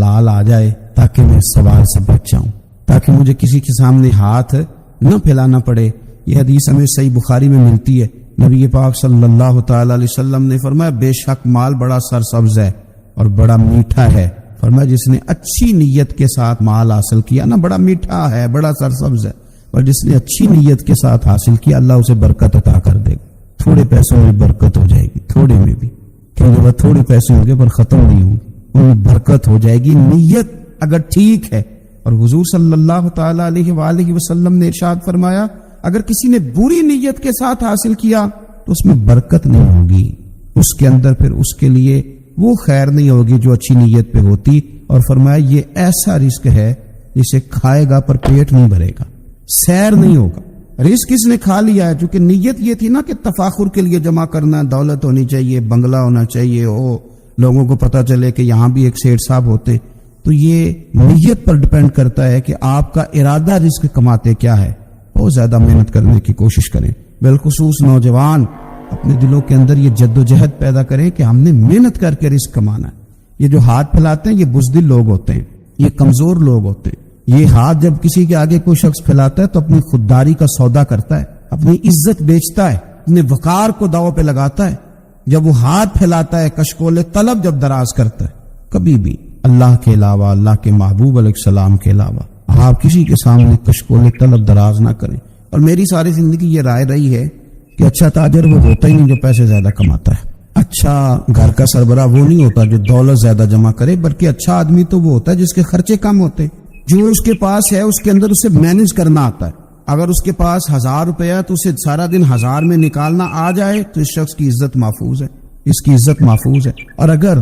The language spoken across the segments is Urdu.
حلال آ جائے تاکہ میں اس سوال سے بچ جاؤں، تاکہ مجھے کسی کے سامنے ہاتھ نہ پھیلانا پڑے۔ یہ حدیث ہمیں صحیح بخاری میں ملتی ہے۔ نبی پاک صلی اللہ تعالی علیہ وسلم نے فرمایا بے شک مال بڑا سرسبز ہے اور بڑا میٹھا ہے۔ فرمایا جس نے اچھی نیت کے ساتھ مال حاصل کیا نا، بڑا میٹھا ہے، بڑا سرسبز ہے، اور جس نے اچھی نیت کے ساتھ حاصل کیا اللہ اسے برکت عطا کر دے گا۔ تھوڑے پیسوں میں برکت ہو جائے گی، تھوڑے میں بھی، کیونکہ وہ تھوڑے پیسے ہوں گے پر ختم نہیں ہوں گے، ان میں برکت ہو جائے گی نیت اگر ٹھیک ہے۔ اور حضور صلی اللہ تعالی علیہ وآلہ وسلم نے ارشاد فرمایا اگر کسی نے بری نیت کے ساتھ حاصل کیا تو اس میں برکت نہیں ہوگی، اس کے اندر پھر اس کے لیے وہ خیر نہیں ہوگی جو اچھی نیت پہ ہوتی۔ اور فرمایا یہ ایسا رزق ہے جسے کھائے گا پر پیٹ نہیں بھرے گا، سیر نہیں ہوگا۔ رزق کس نے کھا لیا ہے؟ چونکہ نیت یہ تھی نا کہ تفاخر کے لیے جمع کرنا، دولت ہونی چاہیے، بنگلہ ہونا چاہیے، لوگوں کو پتہ چلے کہ یہاں بھی ایک سیٹھ صاحب ہوتے۔ تو یہ نیت پر ڈیپینڈ کرتا ہے کہ آپ کا ارادہ رزق کماتے کیا ہے۔ بہت زیادہ محنت کرنے کی کوشش کریں، بالخصوص نوجوان اپنے دلوں کے اندر یہ جد و جہد پیدا کریں کہ ہم نے محنت کر کے رزق کمانا ہے۔ یہ جو ہاتھ پھیلاتے ہیں یہ بزدل لوگ ہوتے ہیں، یہ کمزور لوگ ہوتے ہیں۔ یہ ہاتھ جب کسی کے آگے کوئی شخص پھیلاتا ہے تو اپنی خودداری کا سودا کرتا ہے، اپنی عزت بیچتا ہے، اپنے وقار کو داؤ پہ لگاتا ہے۔ جب وہ ہاتھ پھیلاتا ہے کشکول طلب جب دراز کرتا ہے، کبھی بھی اللہ کے علاوہ، اللہ کے محبوب علیہ السلام کے علاوہ آپ کسی کے سامنے کشکول طلب دراز نہ کریں۔ اور میری ساری زندگی یہ رائے رہی ہے کہ اچھا تاجر وہ ہوتا ہی نہیں جو پیسے زیادہ کماتا ہے، اچھا گھر کا سربراہ وہ نہیں ہوتا جو دولت زیادہ جمع کرے، بلکہ اچھا آدمی تو وہ ہوتا ہے جس کے خرچے کم ہوتے، جو اس کے پاس ہے اس کے اندر اسے مینج کرنا آتا ہے۔ اگر اس کے پاس 1000 روپے ہے تو اسے سارا دن 1000 میں نکالنا آ جائے تو اس شخص کی عزت محفوظ ہے، اس کی عزت محفوظ ہے۔ اور اگر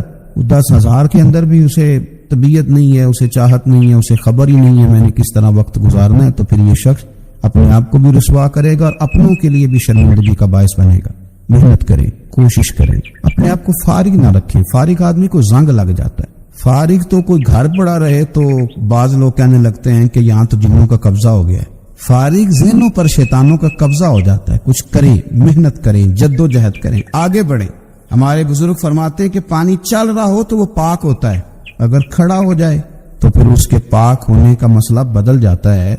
10,000 کے اندر بھی اسے طبیعت نہیں ہے، اسے چاہت نہیں ہے، اسے خبر ہی نہیں ہے میں نے کس طرح وقت گزارنا ہے، تو پھر یہ شخص اپنے آپ کو بھی رسوا کرے گا اور اپنوں کے لیے بھی شرمندگی کا باعث بنے گا۔ محنت کریں، کوشش کریں، اپنے آپ کو فارغ نہ رکھیں۔ فارغ آدمی کو زنگ لگ جاتا ہے۔ فارغ تو کوئی گھر پڑا رہے تو بعض لوگ کہنے لگتے ہیں کہ یہاں تو جنوں کا قبضہ ہو گیا ہے۔ فارغ ذہنوں پر شیطانوں کا قبضہ ہو جاتا ہے۔ کچھ کریں، محنت کریں، جد و جہد کریں، آگے بڑھیں۔ ہمارے بزرگ فرماتے ہیں کہ پانی چل رہا ہو تو وہ پاک ہوتا ہے، اگر کھڑا ہو جائے تو پھر اس کے پاک ہونے کا مسئلہ بدل جاتا ہے۔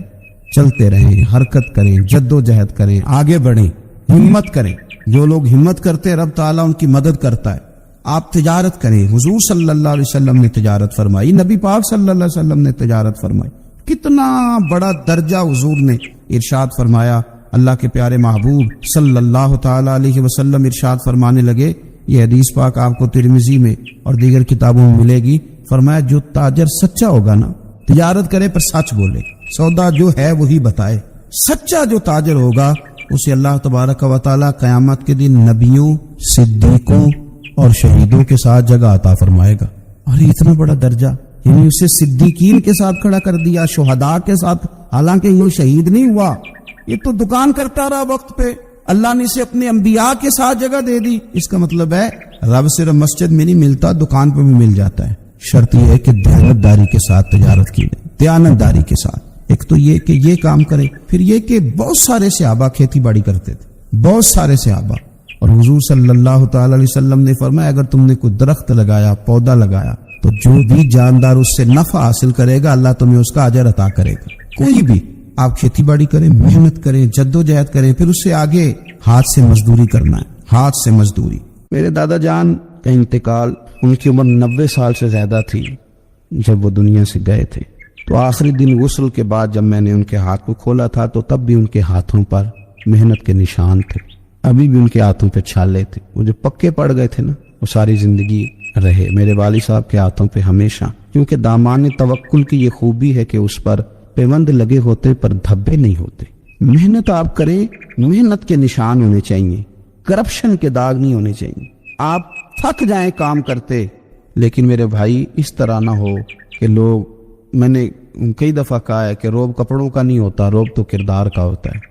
چلتے رہیں، حرکت کریں، جد و جہد کریں، آگے بڑھیں، ہمت کریں۔ جو لوگ ہمت کرتے رب تعالیٰ ان کی مدد کرتا ہے۔ آپ تجارت کریں، حضور صلی اللہ علیہ وسلم نے تجارت فرمائی، نبی پاک صلی اللہ علیہ وسلم نے تجارت فرمائی۔ کتنا بڑا درجہ حضور نے ارشاد فرمایا۔ اللہ کے پیارے محبوب صلی اللہ تعالی علیہ وسلم ارشاد فرمانے لگے، یہ حدیث پاک آپ کو ترمذی میں اور دیگر کتابوں میں ملے گی۔ فرمایا جو تاجر سچا ہوگا نا، تجارت کرے پر سچ بولے، سودا جو ہے وہی بتائے، سچا جو تاجر ہوگا اسے اللہ تبارک و تعالی قیامت کے دن نبیوں، صدیقوں اور شہیدوں کے ساتھ جگہ عطا فرمائے گا۔ اور اتنا بڑا درجہ، یعنی اسے صدیقین کے ساتھ کھڑا کر دیا، شہداء کے ساتھ، حالانکہ یہ شہید نہیں ہوا، یہ تو دکان کرتا رہا وقت پہ، اللہ نے اسے اپنے انبیاء کے ساتھ جگہ دے دی۔ اس کا مطلب ہے رب صرف مسجد میں نہیں ملتا، دکان پہ بھی مل جاتا ہے۔ شرط یہ ہے کہ دیانتداری کے ساتھ تجارت کی جائے، دیانتداری کے ساتھ۔ ایک تو یہ کہ یہ کام کرے، پھر یہ کہ بہت سارے صحابہ کھیتی باڑی کرتے تھے، بہت سارے صحابہ، اور حضور صلی اللہ تعالی علیہ وسلم نے فرمایا اگر تم نے کوئی درخت لگایا، پودا لگایا، تو جو بھی جاندار اس سے نفع حاصل کرے گا اللہ تمہیں اس کا اجر عطا کرے گا۔ کوئی بھی آپ کھیتی باڑی کریں، محنت کریں، جد و جہد کریں، پھر اس سے آگے ہاتھ سے مزدوری کرنا ہے، ہاتھ سے مزدوری۔ میرے دادا جان کا انتقال، ان کی عمر 90 سال سے زیادہ تھی جب وہ دنیا سے گئے تھے۔ تو آخری دن غسل کے بعد جب میں نے ان کے ہاتھ کو کھولا تھا تو تب بھی ان کے ہاتھوں پر محنت کے نشان تھے، ابھی بھی ان کے ہاتھوں پہ چھالے تھے، وہ جو پکے پڑ گئے تھے نا وہ ساری زندگی رہے میرے والد صاحب کے ہاتھوں پہ ہمیشہ۔ کیونکہ دامان توکل کی یہ خوبی ہے کہ اس پر پیوند لگے ہوتے پر دھبے نہیں ہوتے۔ محنت آپ کریں، محنت کے نشان ہونے چاہیے، کرپشن کے داغ نہیں ہونے چاہیے۔ آپ تھک جائیں کام کرتے، لیکن میرے بھائی اس طرح نہ ہو کہ لوگ، میں نے کئی دفعہ کہا ہے کہ روب کپڑوں کا نہیں ہوتا، روب تو کردار کا ہوتا ہے۔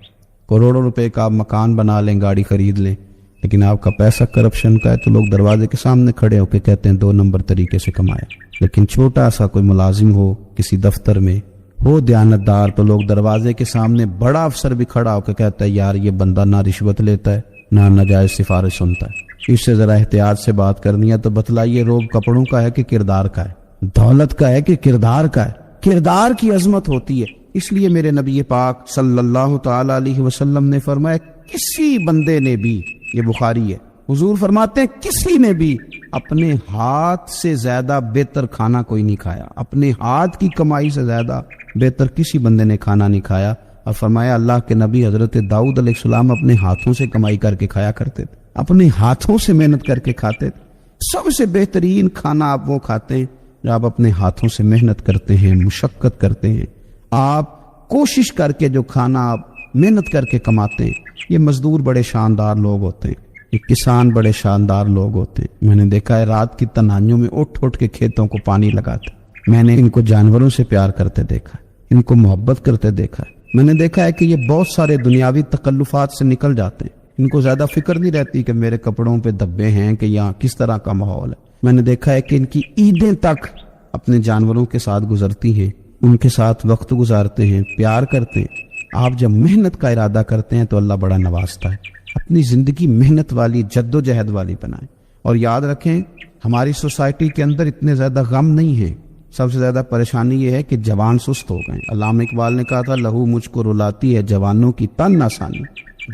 کروڑوں روپے کا آپ مکان بنا لیں، گاڑی خرید لیں، لیکن آپ کا پیسہ کرپشن کا ہے تو لوگ دروازے کے سامنے کھڑے ہو کے کہتے ہیں 2 نمبر طریقے سے کمایا۔ لیکن چھوٹا سا کوئی ملازم ہو کسی دفتر میں، ہو دیانتدار، تو لوگ دروازے کے سامنے، بڑا افسر بھی کھڑا ہو کے کہتا ہے یار یہ بندہ نہ رشوت لیتا ہے نہ ناجائز سفارش سنتا ہے، اس سے ذرا احتیاط سے بات کرنی ہے۔ تو بتلائیے روب کپڑوں کا ہے کہ کردار کا ہے؟ دولت کا ہے کہ کردار کا ہے؟ کردار کی عظمت ہوتی ہے۔ اس لیے میرے نبی پاک صلی اللہ تعالی علیہ وسلم نے فرمایا کسی بندے نے بھی، یہ بخاری ہے، حضور فرماتے ہیں کسی نے بھی اپنے ہاتھ سے زیادہ بہتر کھانا کوئی نہیں کھایا، اپنے ہاتھ کی کمائی سے زیادہ بہتر کسی بندے نے کھانا نہیں کھایا۔ اور فرمایا اللہ کے نبی حضرت داؤد علیہ السلام اپنے ہاتھوں سے کمائی کر کے کھایا کرتے تھے، اپنے ہاتھوں سے محنت کر کے کھاتے تھے۔ سب سے بہترین کھانا آپ وہ کھاتے ہیں جو آپ اپنے ہاتھوں سے محنت کرتے ہیں، مشقت کرتے ہیں، آپ کوشش کر کے جو کھانا آپ محنت کر کے کماتے ہیں۔ یہ مزدور بڑے شاندار لوگ ہوتے ہیں، یہ کسان بڑے شاندار لوگ ہوتے ہیں۔ میں نے دیکھا ہے رات کی تنہائیوں میں اٹھ کے کھیتوں کو پانی لگاتے، میں نے ان کو جانوروں سے پیار کرتے دیکھا ہے، ان کو محبت کرتے دیکھا ہے۔ میں نے دیکھا ہے کہ یہ بہت سارے دنیاوی تکلفات سے نکل جاتے ہیں، ان کو زیادہ فکر نہیں رہتی کہ میرے کپڑوں پہ دھبے ہیں کہ یہاں کس طرح کا ماحول ہے۔ میں نے دیکھا ہے کہ ان کی عیدیں تک اپنے جانوروں کے ساتھ گزرتی ہیں، ان کے ساتھ وقت گزارتے ہیں، پیار کرتے ہیں۔ آپ جب محنت کا ارادہ کرتے ہیں تو اللہ بڑا نوازتا ہے۔ اپنی زندگی محنت والی، جد و جہد والی بنائیں، اور یاد رکھیں ہماری سوسائٹی کے اندر اتنے زیادہ غم نہیں ہیں۔ سب سے زیادہ پریشانی یہ ہے کہ جوان سست ہو گئے۔ علامہ اقبال نے کہا تھا لہو مجھ کو رلاتی ہے جوانوں کی تن آسانی۔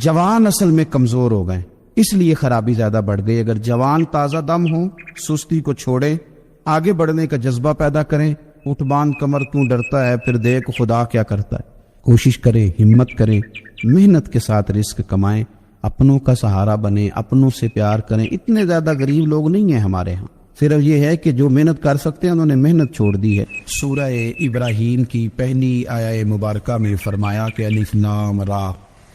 جوان اصل میں کمزور ہو گئے، اس لیے خرابی زیادہ بڑھ گئی۔ اگر جوان تازہ دم ہو، سستی کو چھوڑیں، آگے بڑھنے کا جذبہ پیدا کریں۔ اٹھ باندھ کمر کیوں ڈرتا ہے، پھر دیکھ خدا کیا کرتا ہے۔ کوشش کریں، ہمت کریں، محنت کے ساتھ رزق کمائیں، اپنوں کا سہارا بنیں، اپنوں سے پیار کریں۔ اتنے زیادہ غریب لوگ نہیں ہیں ہمارے ہاں، صرف یہ ہے کہ جو محنت کر سکتے ہیں انہوں نے محنت چھوڑ دی ہے۔ سورہ ابراہیم کی پہلی آیہ مبارکہ میں فرمایا کہ الف لام را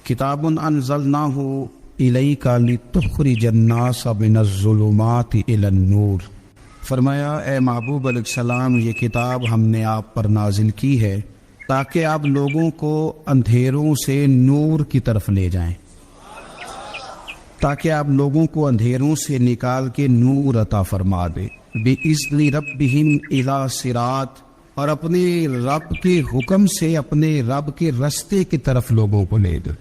کتاب انزلناہ الیک لتخرج الناس من الظلمات الی النور۔ فرمایا اے محبوب علیہ السلام، یہ کتاب ہم نے آپ پر نازل کی ہے تاکہ آپ لوگوں کو اندھیروں سے نور کی طرف لے جائیں، تاکہ آپ لوگوں کو اندھیروں سے نکال کے نور عطا فرما دے۔ بِإِذْنِ رَبِّهِمْ إِلَىٰ صِرَاط، اور اپنے رب کے حکم سے اپنے رب کے رستے کی طرف لوگوں کو لے دے۔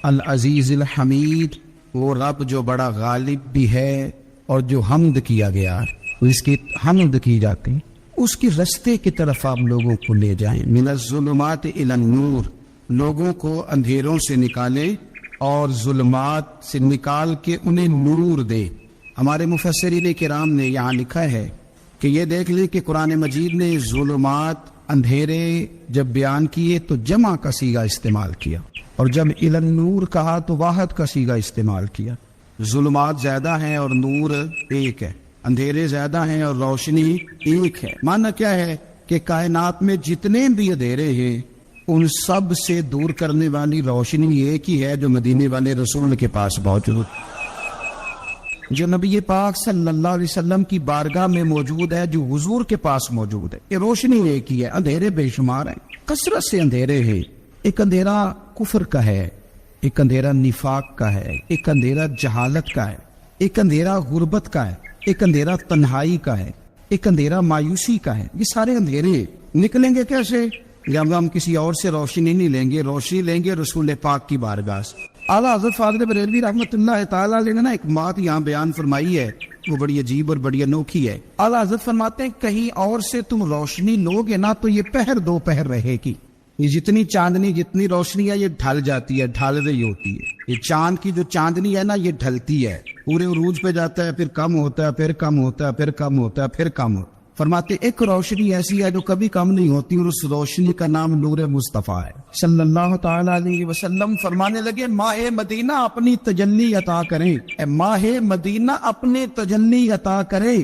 العزیز الحمید، وہ رب جو بڑا غالب بھی ہے اور جو حمد کیا گیا ہے، اس کی حمد کی جاتی، اس کے رستے کی طرف آپ لوگوں کو لے جائیں۔ من الظلمات الی النور، لوگوں کو اندھیروں سے نکالیں اور ظلمات سے نکال کے انہیں نور دے۔ ہمارے مفسرین کرام نے یہاں لکھا ہے کہ یہ دیکھ لیں کہ قرآن مجید نے ظلمات، اندھیرے جب بیان کیے تو جمع کا صیغہ استعمال کیا، اور جب الی النور کہا تو واحد کا صیغہ استعمال کیا۔ ظلمات زیادہ ہیں اور نور ایک ہے، اندھیرے زیادہ ہیں اور روشنی ایک ہے۔ معنی کیا ہے کہ کائنات میں جتنے بھی اندھیرے ہیں ان سب سے دور کرنے والی روشنی ایک ہی ہے جو مدینے والے رسول کے پاس موجود، جو نبی پاک صلی اللہ علیہ وسلم کی بارگاہ میں موجود ہے، جو حضور کے پاس موجود ہے۔ یہ روشنی ایک ہی ہے، اندھیرے بے شمار ہیں، کثرت سے اندھیرے ہیں۔ ایک اندھیرا کفر کا ہے، ایک اندھیرا نفاق کا ہے، ایک اندھیرا جہالت کا ہے، ایک اندھیرا غربت کا ہے، ایک اندھیرا تنہائی کا ہے، ایک اندھیرا مایوسی کا ہے۔ یہ سارے اندھیرے نکلیں گے کیسے؟ جب ہم کسی اور سے روشنی نہیں لیں گے، روشنی لیں گے رسول پاک کی بارگاہ سے۔ اعلیٰ حضرت فاضل بریلوی رحمۃ اللہ تعالیٰ علیہ نے نا ایک بات یہاں بیان فرمائی ہے، وہ بڑی عجیب اور بڑی انوکھی ہے۔ اعلیٰ حضرت فرماتے ہیں کہیں اور سے تم روشنی لو گے نا تو یہ پہر دو پہر رہے گی، یہ جتنی چاندنی جتنی روشنی ہے یہ ڈھل جاتی ہے، ڈھل رہی ہوتی ہے۔ یہ چاند کی جو چاندنی ہے نا یہ ڈھلتی ہے، پورے عروج پہ جاتا ہے، پھر کم ہوتا ہے، پھر کم ہوتا ہے، پھر کم ہوتا ہے، پھر کم ہوتا ہے۔ فرماتے ایک روشنی ایسی ہے جو کبھی کم نہیں ہوتی، اور اس روشنی کا نام نور مصطفیٰ ہے صلی اللہ تعالی علیہ وسلم۔ فرمانے لگے ماہ مدینہ اپنی تجلی عطا کرے، اے ماہ مدینہ اپنے تجلی عطا کرے۔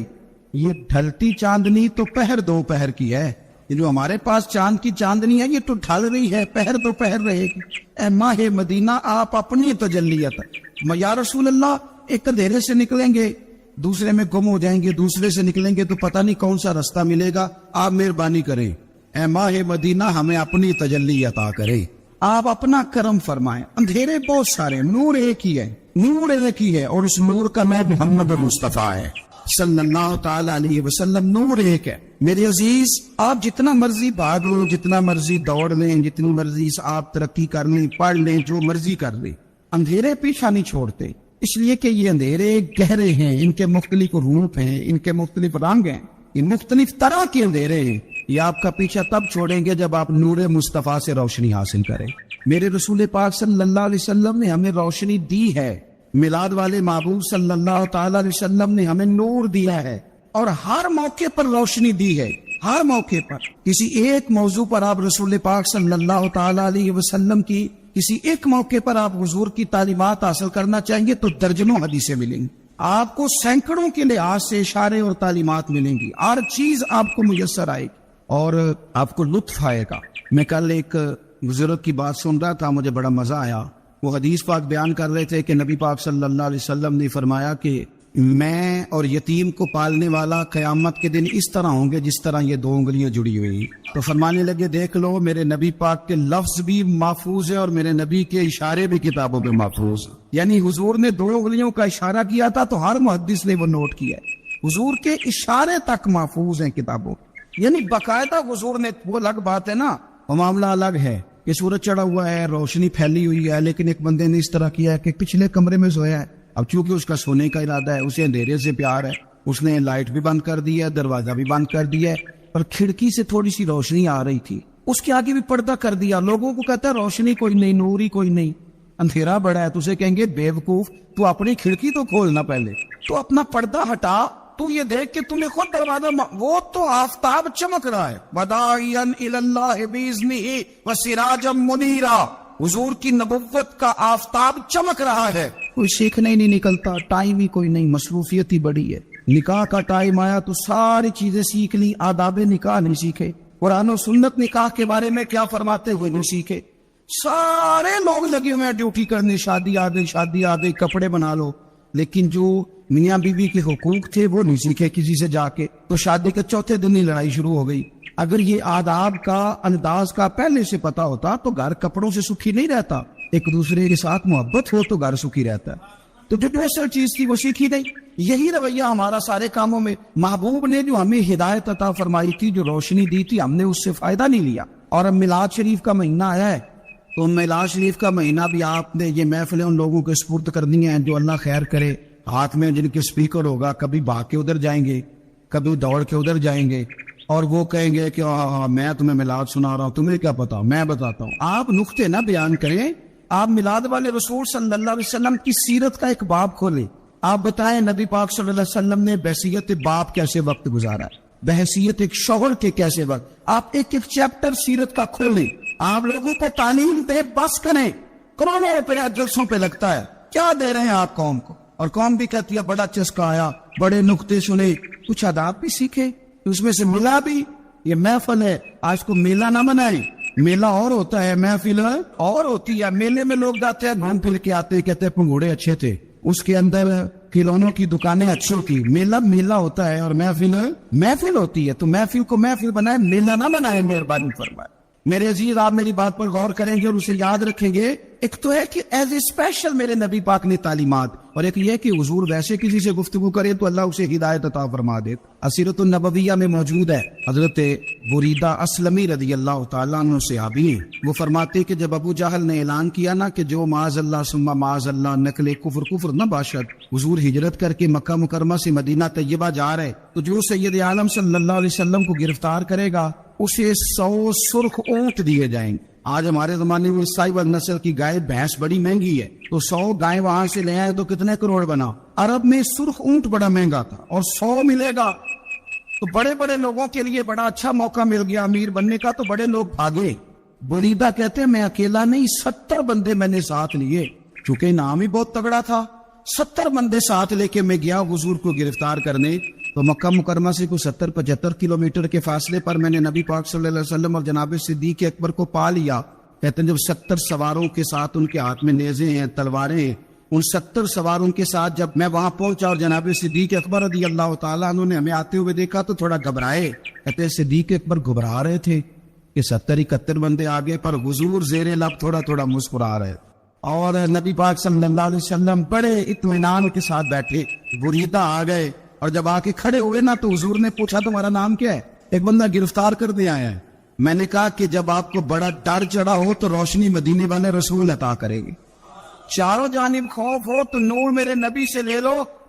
یہ ڈھلتی چاندنی تو پہر دو پہر کی ہے، یہ جو ہمارے پاس چاند کی چاندنی ہے یہ تو ڈھل رہی ہے، پہر دو پہر رہے گی۔ اے ماہ مدینہ آپ اپنی تجلی عطا، یا رسول اللہ ایک اندھیرے سے نکلیں گے دوسرے میں گم ہو جائیں گے، دوسرے سے نکلیں گے تو پتہ نہیں کون سا رستہ ملے گا، آپ مہربانی کریں، اے ماہ مدینہ ہمیں اپنی تجلی عطا کرے، آپ اپنا کرم فرمائیں۔ اندھیرے بہت سارے، نور ایک ہی ہے، نور ایک ہی ہے، اور اس نور کا نام محمد مصطفیٰ ہے صلی اللہ تعالی علیہ وسلم۔ نور ایک ہے میرے عزیز، آپ جتنا مرضی بھاگ لیں، جتنا مرضی دوڑ لیں، جتنی مرضی آپ ترقی کر لیں، پڑھ لیں، جو مرضی کر لیں، اندھیرے پیچھا نہیں چھوڑتے، اس لیے کہ یہ اندھیرے گہرے ہیں، ان کے مختلف روپ ہیں، ان کے مختلف رنگ ہیں۔ یہ مختلف طرح کے اندھیرے ہیں، یہ آپ کا پیچھا تب چھوڑیں گے جب آپ نور مصطفیٰ سے روشنی حاصل کریں۔ میرے رسول پاک صلی اللہ علیہ وسلم نے ہمیں روشنی دی ہے، میلاد والے محبوب صلی اللہ تعالی علیہ وسلم نے ہمیں نور دیا ہے، اور ہر موقع پر روشنی دی ہے۔ ہر موقع پر کسی ایک موضوع پر آپ رسول پاک صلی اللہ تعالی علیہ وسلم کی کسی ایک موقع پر آپ حضور کی تعلیمات حاصل کرنا چاہیں گے تو درجنوں حدیثیں ملیں گی، آپ کو سینکڑوں کے لحاظ سے اشارے اور تعلیمات ملیں گی، ہر چیز آپ کو میسر آئے گی اور آپ کو لطف آئے گا۔ میں کل ایک بزرگ کی بات سن رہا تھا، مجھے بڑا مزہ آیا۔ وہ حدیث پاک بیان کر رہے تھے کہ نبی پاک صلی اللہ علیہ وسلم نے فرمایا کہ میں اور یتیم کو پالنے والا قیامت کے دن اس طرح ہوں گے جس طرح یہ دو انگلیاں جڑی ہوئی۔ تو فرمانے لگے دیکھ لو میرے نبی پاک کے لفظ بھی محفوظ ہے اور میرے نبی کے اشارے بھی کتابوں پہ محفوظ ہیں۔ یعنی حضور نے دو انگلیوں کا اشارہ کیا تھا تو ہر محدث نے وہ نوٹ کیا ہے، حضور کے اشارے تک محفوظ ہیں کتابوں، یعنی باقاعدہ حضور نے، وہ الگ بات ہے نا، وہ معاملہ الگ ہے کہ سورج چڑھا ہوا ہے، روشنی پھیلی ہوئی ہے، لیکن ایک بندے نے اس طرح کیا ہے کہ پچھلے کمرے میں سویا ہے، اب چونکہ اس کا سونے کا ارادہ ہے، اسے اندھیرے سے پیار ہے، اس نے لائٹ بھی بند کر دی ہے، دروازہ بھی بند کر دیا ہے، اور کھڑکی سے تھوڑی سی روشنی آ رہی تھی، اس کے آگے بھی پردہ کر دیا۔ لوگوں کو کہتا ہے روشنی کوئی نہیں، نور ہی کوئی نہیں، اندھیرا بڑا ہے، تو اسے کہیں گے بے وقوف، تو اپنی کھڑکی تو کھولنا پہلے، تو اپنا پردہ ہٹا، تو یہ دیکھ کہ تمہیں خود دروازہ، وہ تو آفتاب چمک رہا ہے، وداعیا الی اللہ باذنہ وسراجا منیرا، حضور کی نبوت کا آفتاب چمک رہا ہے، کوئی سیکھنے ہی نہیں نکلتا، ٹائم ہی کوئی نہیں، مصروفیت ہی بڑی ہے۔ نکاح کا ٹائم آیا تو ساری چیزیں سیکھ لی، آداب نکاح نہیں سیکھے، قرآن و سنت نکاح کے بارے میں کیا فرماتے ہوئے نہیں سیکھے، سارے لوگ لگے ہوئے ہیں ڈیوٹی کرنے، شادی آ گئی، شادی آ گئی، کپڑے بنا لو، لیکن جو میاں بیوی کے حقوق تھے وہ نہیں سیکھے کسی سے جا کے، تو شادی کے چوتھے دن ہی لڑائی شروع ہو گئی۔ اگر یہ آداب کا، انداز کا پہلے سے پتا ہوتا تو گھر کپڑوں سے سکھی نہیں رہتا، ایک دوسرے کے ساتھ محبت ہو تو گھر سکھی رہتا ہے۔ تو جو ایسا چیز تھی وہ سیکھی نہیں، یہی رویہ ہمارا سارے کاموں میں۔ محبوب نے جو ہمیں ہدایت عطا فرمائی تھی، جو روشنی دی تھی، ہم نے اس سے فائدہ نہیں لیا۔ اور اب میلاد شریف کا مہینہ آیا ہے، تو میلاد شریف کا مہینہ بھی آپ نے یہ محفلیں ان لوگوں کے سپرد کرنی ہیں جو اللہ خیر کرے، ہاتھ میں جن کے سپیکر ہوگا، کبھی بھاگ کے ادھر جائیں گے، کبھی دوڑ کے ادھر جائیں گے، اور وہ کہیں گے کہ میں تمہیں میلاد سنا رہا ہوں، تمہیں کیا پتا، میں بتاتا ہوں۔ آپ نقطے نہ بیان کریں، آپ میلاد والے رسول صلی اللہ علیہ وسلم کی سیرت کا ایک باب کھولیں، آپ بتائیں نبی پاک صلی اللہ علیہ وسلم نے بحیثیت باپ کیسے وقت گزارا، بحیثیت ایک شوہر کے کیسے وقت، آپ ایک ایک چیپٹر سیرت کا کھولیں، آپ لوگوں کو تعلیم دے، بس کریں۔ کروڑوں روپیہ جلسوں پہ لگتا ہے، کیا دے رہے ہیں آپ قوم کو؟ اور قوم بھی کہتی ہے بڑا چسکا آیا، بڑے نقطے سنے، کچھ آداب بھی سیکھے، اس میں سے ملا بھی۔ یہ محفل ہے، آج کو میلہ نہ منائیں، میلہ اور ہوتا ہے، محفل اور ہوتی ہے۔ میلے میں لوگ جاتے ہیں، گھوم پھر کے آتے، کہتے ہیں پنگوڑے اچھے تھے، اس کے اندر کھلونوں کی دکانیں اچھی تھی۔ میلہ میلہ ہوتا ہے اور محفل محفل ہوتی ہے، تو محفل کو محفل بنائے، میلہ نہ بنائے، مہربانی فرمائے۔ میرے عزیز، آپ میری بات پر غور کریں گے اور اسے یاد رکھیں گے۔ ایک تو ہے کہ ایز اے اسپیشل میرے نبی پاک نے تعلیمات، اور ایک یہ کہ حضور ویسے کسی سے گفتگو کرے تو اللہ اسے ہدایت عطا فرما دے۔ اسیرۃ النبویہ میں موجود ہے، حضرت بریدہ اسلمی رضی اللہ تعالیٰ عنہ صحابی ہیں، وہ فرماتے کہ جب ابو جہل نے اعلان کیا نا کہ جو معاذ اللہ ثم معاذ اللہ نقل کفر نہ باشد، حضور ہجرت کر کے مکہ مکرمہ سے مدینہ طیبہ جا رہے، تو جو سید عالم صلی اللہ علیہ وسلم کو گرفتار کرے گا اسے 100 سرخ اونٹ دیے جائیں گے۔ آج ہمارے زمانے میں سائبر نسل کی گائے بھینس بڑی مہنگی ہے، تو 100 گائے وہاں سے لے آئے تو کتنے کروڑ بنا۔ عرب میں سرخ اونٹ بڑا مہنگا تھا اور 100 ملے گا، تو بڑے بڑے لوگوں کے لیے بڑا اچھا موقع مل گیا امیر بننے کا، تو بڑے لوگ بھاگے۔ بریدہ کہتے ہیں میں اکیلا نہیں، 70 بندے میں نے ساتھ لیے، چونکہ نام ہی بہت تگڑا تھا، 70 بندے ساتھ لے کے میں گیا حضور کو گرفتار کرنے۔ تو مکہ مکرمہ سے کوئی 70-75 کلومیٹر کے فاصلے پر میں نے نبی پاک صلی اللہ علیہ وسلم اور جناب صدیق اکبر کو پا لیا۔ کہتے ہیں جب 70 سواروں کے ساتھ، ان کے ہاتھ میں نیزے ہیں، تلواریں ہیں، ان 70 سواروں کے ساتھ جب میں وہاں پہنچا اور جناب صدیق اکبر رضی اللہ تعالیٰ عنہ نے ہمیں آتے ہوئے دیکھا تو تھوڑا گھبرائے۔ کہتے ہیں صدیق اکبر گھبرا رہے تھے کہ 70-71 بندے آگے، پر حضور زیر لب تھوڑا تھوڑا مسکرا رہے، اور نبی پاک صلی اللہ علیہ وسلم بڑے اطمینان کے ساتھ بیٹھے۔ بریدہ آ گئے اور جب آ کے کھڑے ہوئے نا تو حضور نے پوچھا تمہارا نام کیا ہے؟ ایک بندہ گرفتار کر دیا آیا ہے۔ میں نے کہا کہ جب آپ کو بڑا ڈر چڑھا ہو تو روشنی مدینے والے رسول عطا کرے گی، چاروں جانب خوف ہو تو نور میرے نبی سے لے لو،